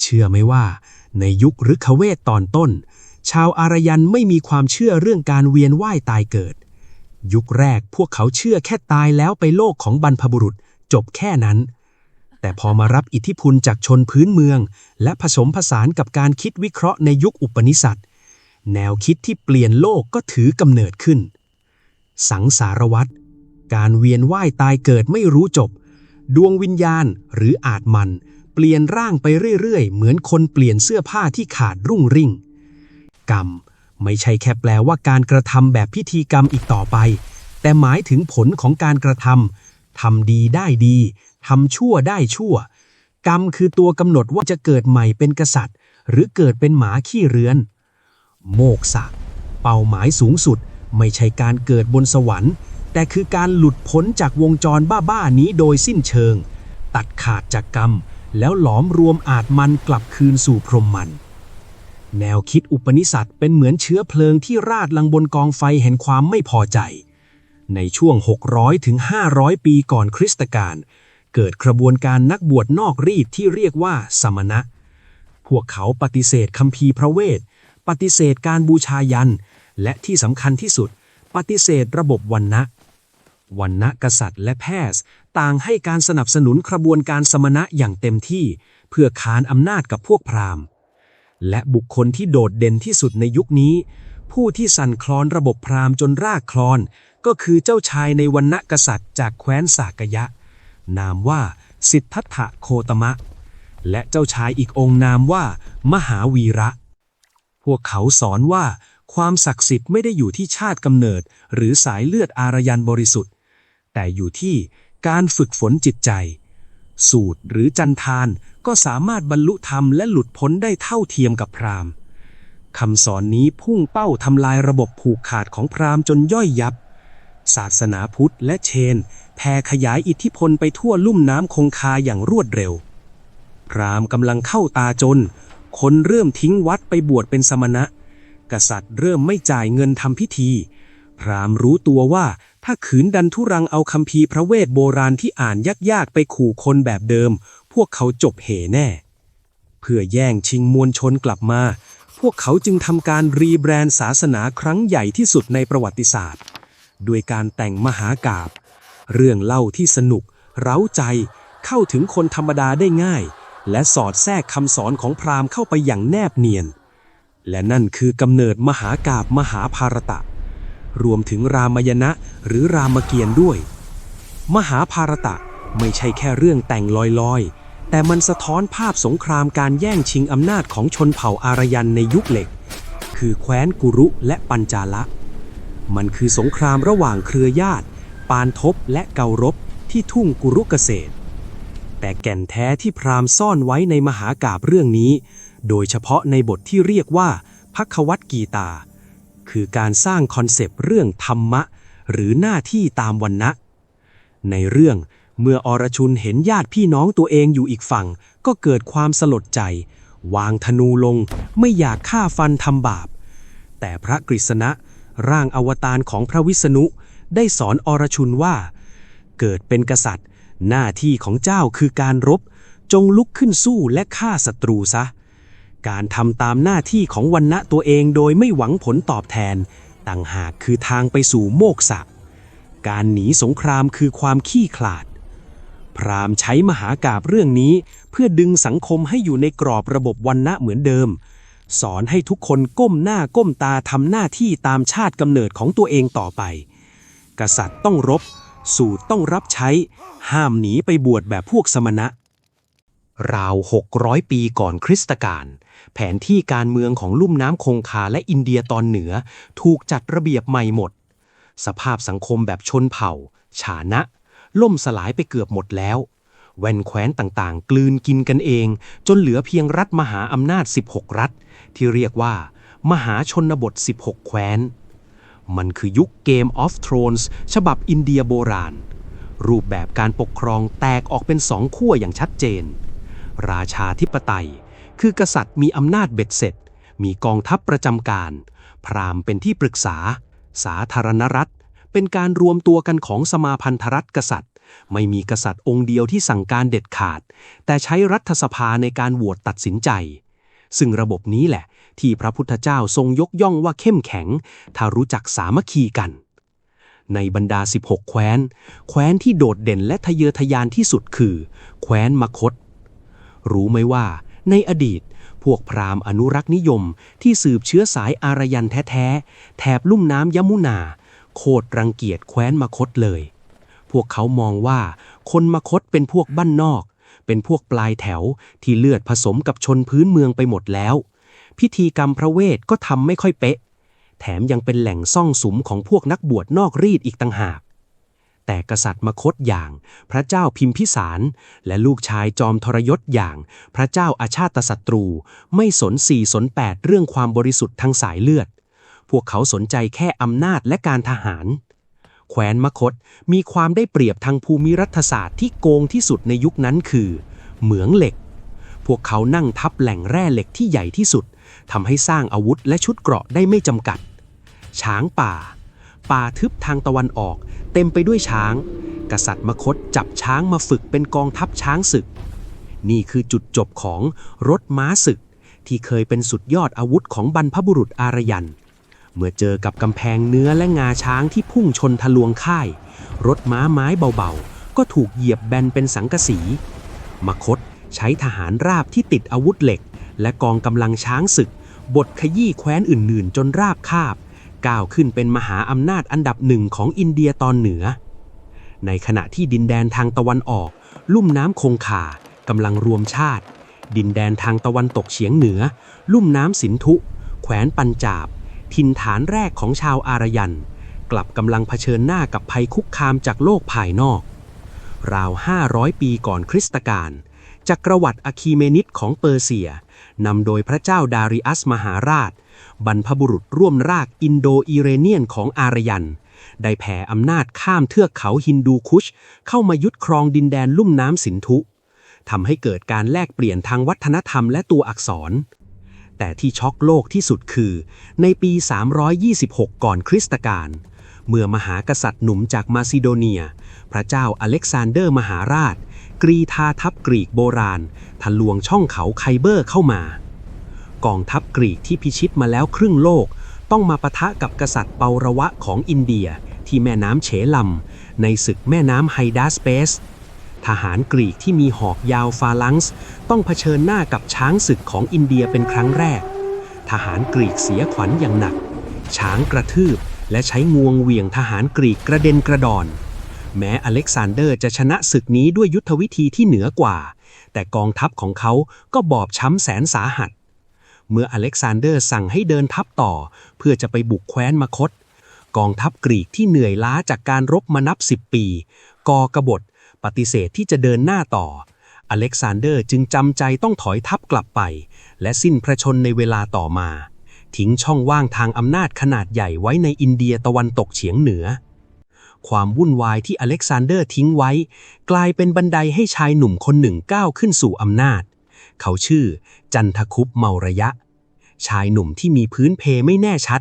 เชื่อไหมว่าในยุคฤกขเวทตอนต้นชาวอารยันไม่มีความเชื่อเรื่องการเวียนว่ายตายเกิดยุคแรกพวกเขาเชื่อแค่ตายแล้วไปโลกของบรรพบุรุษจบแค่นั้นแต่พอมารับอิทธิพลจากชนพื้นเมืองและผสมผสานกับการคิดวิเคราะห์ในยุคอุปนิษัทแนวคิดที่เปลี่ยนโลกก็ถือกำเนิดขึ้นสังสารวัฏการเวียนว่ายตายเกิดไม่รู้จบ ดวงวิญญาณหรืออาจมันเปลี่ยนร่างไปเรื่อยๆเหมือนคนเปลี่ยนเสื้อผ้าที่ขาดรุ่งริ่งกรรมไม่ใช่แค่แปลว่าการกระทำแบบพิธีกรรมอีกต่อไปแต่หมายถึงผลของการกระทำทำดีได้ดีทำชั่วได้ชั่วกรรมคือตัวกำหนดว่าจะเกิดใหม่เป็นกษัตริย์หรือเกิดเป็นหมาขี้เรือนโมกษะเป้าหมายสูงสุดไม่ใช่การเกิดบนสวรรค์แต่คือการหลุดพ้นจากวงจรบ้าๆนี้โดยสิ้นเชิงตัดขาดจากกรรมแล้วหลอมรวมอาจมันกลับคืนสู่พรหมมันแนวคิดอุปนิษัทเป็นเหมือนเชื้อเพลิงที่ราดลงบนกองไฟแห่งความไม่พอใจในช่วง600ถึง500ปีก่อนคริสตกาลเกิดกระบวนการนักบวชนอกรีดที่เรียกว่าสมณะพวกเขาปฏิเสธคัมภีร์พระเวทปฏิเสธการบูชายันและที่สำคัญที่สุดปฏิเสธระบบวรรณะกษัตริย์และแพทย์ต่างให้การสนับสนุนกระบวนการสมณะอย่างเต็มที่เพื่อค้านอำนาจกับพวกพราหมณ์และบุคคลที่โดดเด่นที่สุดในยุคนี้ผู้ที่สั่นคลอนระบบพราหมณ์จนรากคลอนก็คือเจ้าชายในวรรณกษัตริย์จากแคว้นสากยะนามว่าสิทธัตถะโคตมะและเจ้าชายอีกองค์นามว่ามหาวีระพวกเขาสอนว่าความศักดิ์สิทธิ์ไม่ได้อยู่ที่ชาติกำเนิดหรือสายเลือดอารยันบริสุทธิ์แต่อยู่ที่การฝึกฝนจิตใจสูตรหรือจันทานก็สามารถบรรลุธรรมและหลุดพ้นได้เท่าเทียมกับพราหมณ์คำสอนนี้พุ่งเป้าทำลายระบบผูกขาดของพราหมณ์จนย่อยยับศาสนาพุทธและเชนแผ่ขยายอิทธิพลไปทั่วลุ่มน้ำคงคาอย่างรวดเร็วพราหมณ์กำลังเข้าตาจนคนเริ่มทิ้งวัดไปบวชเป็นสมณะกษัตริย์เริ่มไม่จ่ายเงินทำพิธีพราหมณ์รู้ตัวว่าถ้าขืนดันทุรังเอาคัมภีร์พระเวทโบราณที่อ่านยากๆไปขู่คนแบบเดิมพวกเขาจบเหแน่เพื่อแย่งชิงมวลชนกลับมาพวกเขาจึงทำการรีแบรนด์ศาสนาครั้งใหญ่ที่สุดในประวัติศาสตร์ด้วยการแต่งมหากาพย์เรื่องเล่าที่สนุกเร้าใจเข้าถึงคนธรรมดาได้ง่ายและสอดแทรกคำสอนของพราหมณ์เข้าไปอย่างแนบเนียนและนั่นคือกำเนิดมหากาพย์มหาภารตะรวมถึงรามายณะหรือรามเกียรติ์ด้วยมหาภารตะไม่ใช่แค่เรื่องแต่งลอยๆแต่มันสะท้อนภาพสงครามการแย่งชิงอำนาจของชนเผ่าอารยันในยุคเหล็กคือแคว้นกุรุและปัญจาละมันคือสงครามระหว่างเครือญาติปานทพและเการบที่ทุ่งกุรุเกษตรแต่แก่นแท้ที่พราหมณ์ซ่อนไว้ในมหากาพย์เรื่องนี้โดยเฉพาะในบทที่เรียกว่าภัควัตกีตาคือการสร้างคอนเซปต์เรื่องธรรมะหรือหน้าที่ตามวรรณะในเรื่องเมื่ออรชุนเห็นญาติพี่น้องตัวเองอยู่อีกฝั่งก็เกิดความสลดใจวางธนูลงไม่อยากฆ่าฟันทำบาปแต่พระกฤษณะร่างอวตารของพระวิษณุได้สอนอรชุนว่าเกิดเป็นกษัตริย์หน้าที่ของเจ้าคือการรบจงลุกขึ้นสู้และฆ่าศัตรูซะการทำตามหน้าที่ของวรรณะตัวเองโดยไม่หวังผลตอบแทนต่างหากคือทางไปสู่โมกษะการหนีสงครามคือความขี้ขลาดพราหมณ์ใช้มหากาพย์เรื่องนี้เพื่อดึงสังคมให้อยู่ในกรอบระบบวรรณะเหมือนเดิมสอนให้ทุกคนก้มหน้าก้มตาทำหน้าที่ตามชาติกำเนิดของตัวเองต่อไปกษัตริย์ต้องรบสูตรต้องรับใช้ห้ามหนีไปบวชแบบพวกสมณะราว600ปีก่อนคริสตกาลแผนที่การเมืองของลุ่มน้ำคงคาและอินเดียตอนเหนือถูกจัดระเบียบใหม่หมดสภาพสังคมแบบชนเผ่าฐานะล่มสลายไปเกือบหมดแล้วแว่นแคว้นต่างๆกลืนกินกันเองจนเหลือเพียงรัฐมหาอำนาจ16รัฐที่เรียกว่ามหาชนบท16แคว้นมันคือยุค Game of Thrones ฉบับอินเดียโบราณรูปแบบการปกครองแตกออกเป็น2ขั้วอย่างชัดเจนราชาธิปไตยคือกษัตริย์มีอำนาจเบ็ดเสร็จมีกองทัพประจำการพราหมณ์เป็นที่ปรึกษาสาธารณรัฐเป็นการรวมตัวกันของสมาพันธรัฐกษัตริย์ไม่มีกษัตริย์องค์เดียวที่สั่งการเด็ดขาดแต่ใช้รัฐสภาในการโหวตตัดสินใจซึ่งระบบนี้แหละที่พระพุทธเจ้าทรงยกย่องว่าเข้มแข็งถ้ารู้จักสามัคคีกันในบรรดา16แคว้นที่โดดเด่นและทะเยอทะยานที่สุดคือแคว้นมคธรู้ไหมว่าในอดีตพวกพราหมณ์อนุรักษ์นิยมที่สืบเชื้อสายอารยันแท้ๆแถบลุ่มน้ำยมุนาโคตรรังเกียจแคว้นมคธเลย พวกเขามองว่าคนมคธเป็นพวกบ้านนอกเป็นพวกปลายแถวที่เลือดผสมกับชนพื้นเมืองไปหมดแล้วพิธีกรรมพระเวทก็ทำไม่ค่อยเป๊ะแถมยังเป็นแหล่งซ่องสุมของพวกนักบวชนอกรีดอีกต่างหากแต่กษัตริย์มคธอย่างพระเจ้าพิมพิสารและลูกชายจอมทรยศอย่างพระเจ้าอาชาตศัตรูไม่สน4 สน 8เรื่องความบริสุทธิ์ทางสายเลือดพวกเขาสนใจแค่อำนาจและการทหารแคว้นมคธมีความได้เปรียบทางภูมิรัฐศาสตร์ที่โกงที่สุดในยุคนั้นคือเหมืองเหล็กพวกเขานั่งทับแหล่งแร่เหล็กที่ใหญ่ที่สุดทำให้สร้างอาวุธและชุดเกราะได้ไม่จำกัดช้างป่าทึบทางตะวันออกเต็มไปด้วยช้างกษัตริย์มคธจับช้างมาฝึกเป็นกองทัพช้างศึกนี่คือจุดจบของรถม้าศึกที่เคยเป็นสุดยอดอาวุธของบรรพบุรุษอารยันเมื่อเจอกับกำแพงเนื้อและงาช้างที่พุ่งชนทะลวงค่ายรถม้าไม้เบาๆก็ถูกเหยียบแบนเป็นสังกะสีมคธใช้ทหารราบที่ติดอาวุธเหล็กและกองกำลังช้างศึกบดขยี้แคว้นอื่นๆจนราบคาบก้าวขึ้นเป็นมหาอำนาจอันดับหนึ่งของอินเดียตอนเหนือในขณะที่ดินแดนทางตะวันออกลุ่มน้ำคงคากำลังรวมชาติดินแดนทางตะวันตกเฉียงเหนือลุ่มน้ำสินธุแขวนปัญจาบถิ่นฐานแรกของชาวอารยันกลับกำลังเผชิญหน้ากับภัยคุกคามจากโลกภายนอกราว500 ปีก่อนคริสตกาลจักรวรรดิอะคีเมนิดของเปอร์เซียนำโดยพระเจ้าดาริอัสมหาราชบรรพบุรุษร่วมรากอินโดอีเรเนียนของอารยันได้แผ่อำนาจข้ามเทือกเขาฮินดูคุชเข้ามายึดครองดินแดนลุ่มน้ำสินธุทำให้เกิดการแลกเปลี่ยนทางวัฒนธรรมและตัวอักษรแต่ที่ช็อกโลกที่สุดคือในปี326ก่อนคริสตกาลเมื่อมหากษัตริย์หนุ่มจากมาซิโดเนียพระเจ้าอเล็กซานเดอร์มหาราชกรีธาทัพกรีกโบราณทะลวงช่องเขาไคเบอร์เข้ามากองทัพกรีกที่พิชิตมาแล้วครึ่งโลกต้องมาปะทะกับกษัตริย์เปาระวะของอินเดียที่แม่น้ำเฉลัมในศึกแม่น้ำไฮดาสเปสทหารกรีกที่มีหอกยาวฟาลังซ์ต้องเผชิญหน้ากับช้างศึกของอินเดียเป็นครั้งแรกทหารกรีกเสียขวัญอย่างหนักช้างกระทืบและใช้งวงเหวี่ยงทหารกรีกกระเด็นกระดอนแม้อเล็กซานเดอร์จะชนะศึกนี้ด้วยยุทธวิธีที่เหนือกว่าแต่กองทัพของเขาก็บอบช้ำแสนสาหัสเมื่ออเล็กซานเดอร์สั่งให้เดินทัพต่อเพื่อจะไปบุกแคว้นมคธกองทัพกรีกที่เหนื่อยล้าจากการรบมานับ10 ปีก่อกบฏปฏิเสธที่จะเดินหน้าต่ออเล็กซานเดอร์จึงจำใจต้องถอยทัพกลับไปและสิ้นพระชนม์ในเวลาต่อมาทิ้งช่องว่างทางอำนาจขนาดใหญ่ไว้ในอินเดียตะวันตกเฉียงเหนือความวุ่นวายที่อเล็กซานเดอร์ทิ้งไว้กลายเป็นบันไดให้ชายหนุ่มคนหนึ่งก้าวขึ้นสู่อำนาจเขาชื่อจันทคุปเมาระยะชายหนุ่มที่มีพื้นเพไม่แน่ชัด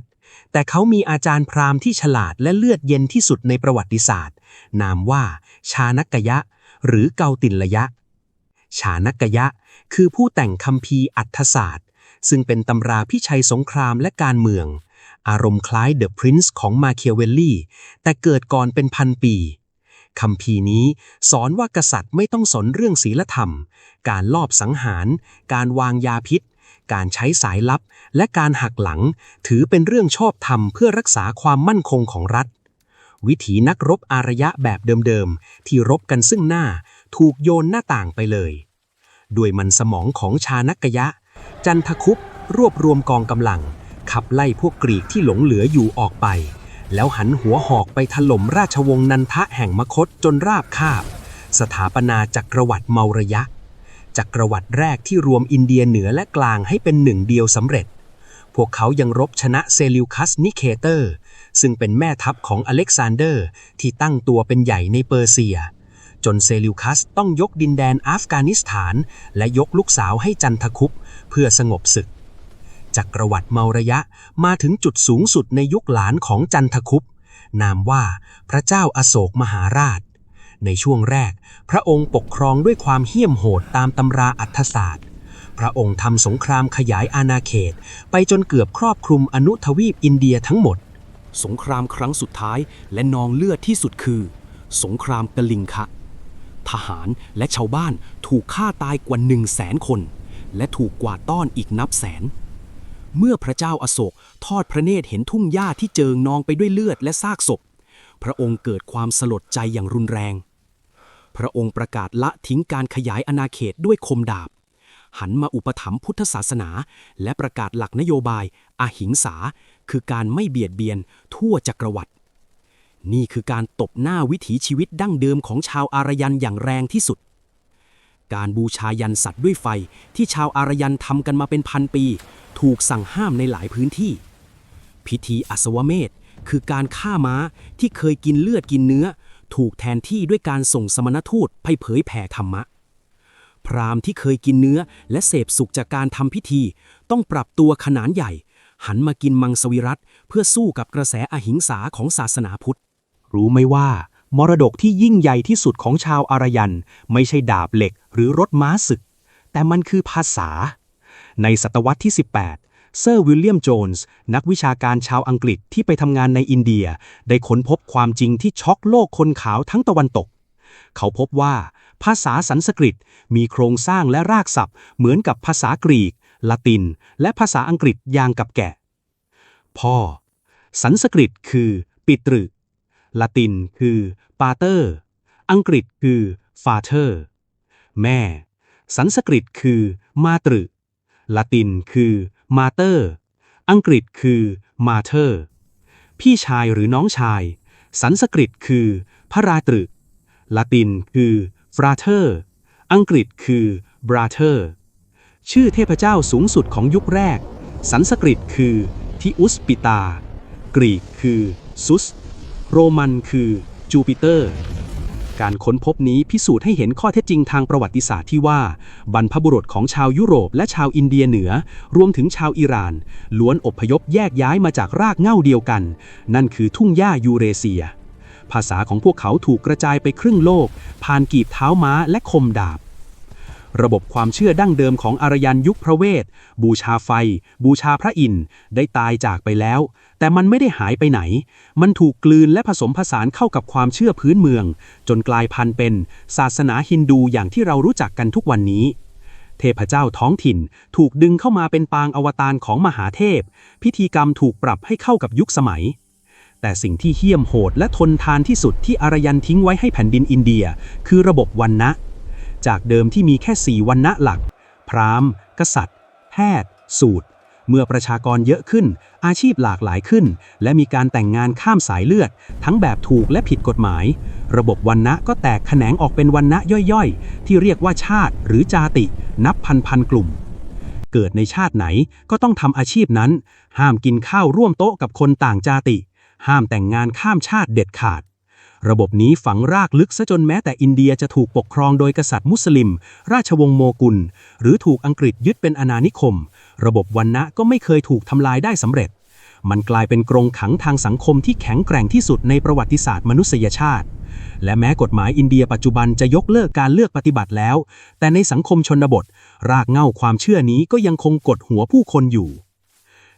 แต่เขามีอาจารย์พราหมณ์ที่ฉลาดและเลือดเย็นที่สุดในประวัติศาสตร์นามว่าชานักกยะหรือเกาติลยะชานักกยะคือผู้แต่งคัมภีร์อัฏฐศาสตร์ซึ่งเป็นตำราพิชัยสงครามและการเมืองอารมณ์คล้ายเดอะพรินซ์ของมาเคียเวลลี่แต่เกิดก่อนเป็นพันปีคัมภีร์นี้สอนว่ากษัตริย์ไม่ต้องสนเรื่องศีลธรรมการลอบสังหารการวางยาพิษการใช้สายลับและการหักหลังถือเป็นเรื่องชอบธรรมเพื่อรักษาความมั่นคงของรัฐวิถีนักรบอารยะแบบเดิมๆที่รบกันซึ่งหน้าถูกโยนหน้าต่างไปเลยด้วยมันสมองของชานักกยะจันทคุปรวบรวมกองกำลังขับไล่พวกกรีกที่หลงเหลืออยู่ออกไปแล้วหันหัวหอกไปถล่มราชวงศ์นันทะแห่งมคธจนราบคาบสถาปนาจักรวรรดิเมาระยะจักรวรรดิแรกที่รวมอินเดียเหนือและกลางให้เป็นหนึ่งเดียวสำเร็จพวกเขายังรบชนะเซลิวคัสนิเคเตอร์ซึ่งเป็นแม่ทัพของอเล็กซานเดอร์ที่ตั้งตัวเป็นใหญ่ในเปอร์เซียจนเซลิวคัสต้องยกดินแดนอัฟกานิสถานและยกลูกสาวให้จันทคุปเพื่อสงบศึกจักรวรรดิเมาระยะมาถึงจุดสูงสุดในยุคหลานของจันทคุปนามว่าพระเจ้าอโศกมหาราชในช่วงแรกพระองค์ปกครองด้วยความเหี้ยมโหดตามตำราอัฏฐศาสตร์พระองค์ทำสงครามขยายอาณาเขตไปจนเกือบครอบคลุมอนุทวีปอินเดียทั้งหมดสงครามครั้งสุดท้ายและนองเลือดที่สุดคือสงครามกลิงคะทหารและชาวบ้านถูกฆ่าตายกว่า100,000 คนและถูกกวาดต้อนอีกนับแสนเมื่อพระเจ้าอโศกทอดพระเนตรเห็นทุ่งหญ้าที่เจิงนองไปด้วยเลือดและซากศพ พระองค์เกิดความสลดใจอย่างรุนแรงพระองค์ประกาศละทิ้งการขยายอาณาเขตด้วยคมดาบหันมาอุปถัมภ์พุทธศาสนาและประกาศหลักนโยบายอหิงสาคือการไม่เบียดเบียนทั่วจักรวรรดินี่คือการตบหน้าวิถีชีวิตดั้งเดิมของชาวอารยันอย่างแรงที่สุดการบูชายันสัตว์ด้วยไฟที่ชาวอารยันทำกันมาเป็นพันปีถูกสั่งห้ามในหลายพื้นที่พิธีอัศวเมธคือการฆ่าม้าที่เคยกินเลือดกินเนื้อถูกแทนที่ด้วยการส่งสมณทูตไปเผยแผ่ธรรมะพราหมณ์ที่เคยกินเนื้อและเสพสุขจากการทำพิธีต้องปรับตัวขนานใหญ่หันมากินมังสวิรัติเพื่อสู้กับกระแสอหิงสาของศาสนาพุทธรู้ไหมว่ามรดกที่ยิ่งใหญ่ที่สุดของชาวอารยันไม่ใช่ดาบเหล็กหรือรถม้าศึกแต่มันคือภาษาในศตวรรษที่ 18 เซอร์วิลเลียมโจนส์นักวิชาการชาวอังกฤษที่ไปทำงานในอินเดียได้ค้นพบความจริงที่ช็อกโลกคนขาวทั้งตะวันตกเขาพบว่าภาษาสันสกฤตมีโครงสร้างและรากศัพท์เหมือนกับภาษากรีกละตินและภาษาอังกฤษอย่างกับแกะพ่อสันสกฤตคือปิตรึละตินคือปาเตอร์อังกฤษคือฟาเธอร์แม่สันสกฤตคือมาตรึละตินคือมาเตอร์อังกฤษคือมาเธอร์พี่ชายหรือน้องชายสันสกฤตคือพระราตรึละตินคือฟราเธอร์อังกฤษคือบราเธอร์ชื่อเทพเจ้าสูงสุดของยุคแรกสันสกฤตคือทิอุสปิตากรีกคือซุสโรมันคือจูปิเตอร์การค้นพบนี้พิสูจน์ให้เห็นข้อเท็จจริงทางประวัติศาสตร์ที่ว่าบรรพบุรุษของชาวยุโรปและชาวอินเดียเหนือรวมถึงชาวอิหร่านล้วนอพยพแยกย้ายมาจากรากเหง้าเดียวกันนั่นคือทุ่งหญ้ายูเรเซียภาษาของพวกเขาถูกกระจายไปครึ่งโลกผ่านกีบเท้าม้าและคมดาบระบบความเชื่อดั้งเดิมของอารยันยุคพระเวทบูชาไฟบูชาพระอินทร์ได้ตายจากไปแล้วแต่มันไม่ได้หายไปไหนมันถูกกลืนและผสมผสานเข้ากับความเชื่อพื้นเมืองจนกลายพันธุ์เป็นศาสนาฮินดูอย่างที่เรารู้จักกันทุกวันนี้เทพเจ้าท้องถิ่นถูกดึงเข้ามาเป็นปางอวตารของมหาเทพพิธีกรรมถูกปรับให้เข้ากับยุคสมัยแต่สิ่งที่เหี้ยมโหดและทนทานที่สุดที่อารยันทิ้งไว้ให้แผ่นดินอินเดียคือระบบวรรณะจากเดิมที่มีแค่4วรรณะหลักพราหมณ์กษัตริย์แพทย์สูตรเมื่อประชากรเยอะขึ้นอาชีพหลากหลายขึ้นและมีการแต่งงานข้ามสายเลือดทั้งแบบถูกและผิดกฎหมายระบบวรรณะก็แตกแขนงออกเป็นวรรณะย่อยๆที่เรียกว่าชาติหรือจาตินับพันกลุ่มเกิดในชาติไหนก็ต้องทำอาชีพนั้นห้ามกินข้าวร่วมโต๊ะกับคนต่างจาติห้ามแต่งงานข้ามชาติเด็ดขาดระบบนี้ฝังรากลึกซะจนแม้แต่อินเดียจะถูกปกครองโดยกษัตริย์มุสลิมราชวงศ์โมกุลหรือถูกอังกฤษยึดเป็นอาณานิคมระบบวรรณะก็ไม่เคยถูกทำลายได้สำเร็จมันกลายเป็นกรงขังทางสังคมที่แข็งแกร่งที่สุดในประวัติศาสตร์มนุษยชาติและแม้กฎหมายอินเดียปัจจุบันจะยกเลิกการเลือกปฏิบัติแล้วแต่ในสังคมชนบทรากเหง้าความเชื่อนี้ก็ยังคงกดหัวผู้คนอยู่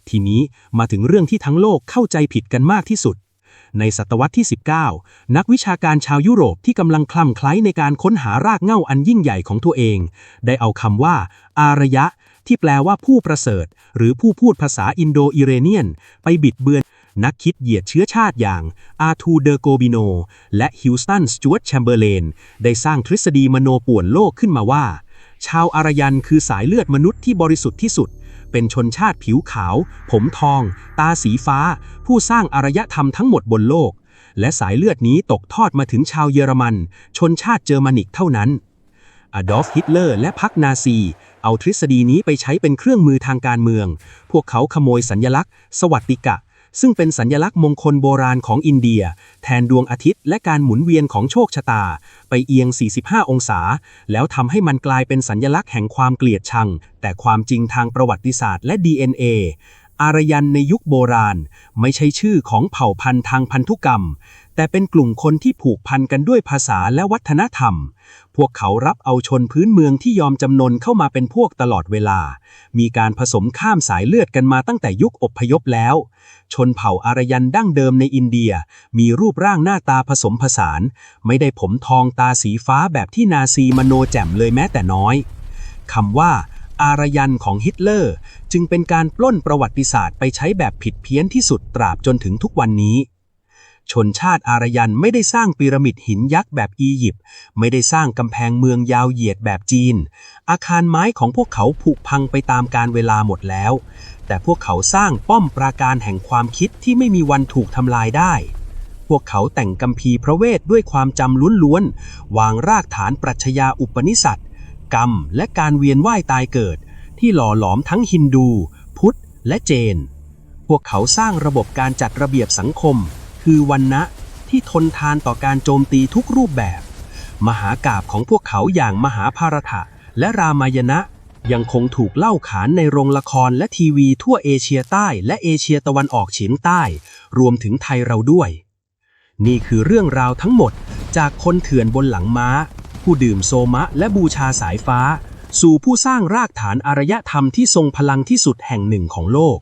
ทีนี้มาถึงเรื่องที่ทั้งโลกเข้าใจผิดกันมากที่สุดในศตวรรษที่ 19 นักวิชาการชาวยุโรปที่กำลังคลั่งไคล้ในการค้นหารากเหง้าอันยิ่งใหญ่ของตัวเองได้เอาคำว่าอารยะที่แปลว่าผู้ประเสริฐหรือผู้พูดภาษาอินโดอิเรเนียนไปบิดเบือนนักคิดเหยียดเชื้อชาติอย่างอาร์ทูเดอโกบิโนและฮิวสตันสจ๊วตแชมเบอร์เลนได้สร้างทฤษฎีมโนป่วนโลกขึ้นมาว่าชาวอารยันคือสายเลือดมนุษย์ที่บริสุทธิ์ที่สุดเป็นชนชาติผิวขาวผมทองตาสีฟ้าผู้สร้างอารยธรรมทั้งหมดบนโลกและสายเลือดนี้ตกทอดมาถึงชาวเยอรมันชนชาติเจอร์มานิกเท่านั้นอดอล์ฟฮิตเลอร์และพรรคนาซีเอาทฤษฎีนี้ไปใช้เป็นเครื่องมือทางการเมืองพวกเขาขโมยสัญลักษณ์สวัสดิกะซึ่งเป็นสัญลักษณ์มงคลโบราณของอินเดียแทนดวงอาทิตย์และการหมุนเวียนของโชคชะตาไปเอียง45องศาแล้วทำให้มันกลายเป็นสัญลักษณ์แห่งความเกลียดชังแต่ความจริงทางประวัติศาสตร์และ DNA อารยันในยุคโบราณไม่ใช่ชื่อของเผ่าพันธุ์ทางพันธุกรรมแต่เป็นกลุ่มคนที่ผูกพันกันด้วยภาษาและวัฒนธรรมพวกเขารับเอาชนพื้นเมืองที่ยอมจำนนเข้ามาเป็นพวกตลอดเวลามีการผสมข้ามสายเลือดกันมาตั้งแต่ยุคอพยพแล้วชนเผ่าอารยันดั้งเดิมในอินเดียมีรูปร่างหน้าตาผสมผสานไม่ได้ผมทองตาสีฟ้าแบบที่นาซีมโนแจ่มเลยแม้แต่น้อยคำว่าอารยันของฮิตเลอร์จึงเป็นการปล้นประวัติศาสตร์ไปใช้แบบผิดเพี้ยนที่สุดตราบจนถึงทุกวันนี้ ชนชาติอารยันไม่ได้สร้างพีระมิดหินยักษ์แบบอียิปต์ไม่ได้สร้างกำแพงเมืองยาวเหยียดแบบจีนอาคารไม้ของพวกเขาผุพังไปตามกาลเวลาหมดแล้วแต่พวกเขาสร้างป้อมปราการแห่งความคิดที่ไม่มีวันถูกทำลายได้พวกเขาแต่งคัมภีร์พระเวทด้วยความจำล้วนๆวางรากฐานปรัชญาอุปนิษัทกรรมและการเวียนว่ายตายเกิดที่หล่อหลอมทั้งฮินดูพุทธและเจนพวกเขาสร้างระบบการจัดระเบียบสังคมคือวรรณะที่ทนทานต่อการโจมตีทุกรูปแบบมหากาพย์ของพวกเขาอย่างมหาภารถะและรามายณะยังคงถูกเล่าขานในโรงละครและทีวีทั่วเอเชียใต้และเอเชียตะวันออกเฉียงใต้รวมถึงไทยเราด้วยนี่คือเรื่องราวทั้งหมดจากคนเถื่อนบนหลังม้าผู้ดื่มโซมะและบูชาสายฟ้าสู่ผู้สร้างรากฐานอารยธรรมที่ทรงพลังที่สุดแห่งหนึ่งของโลก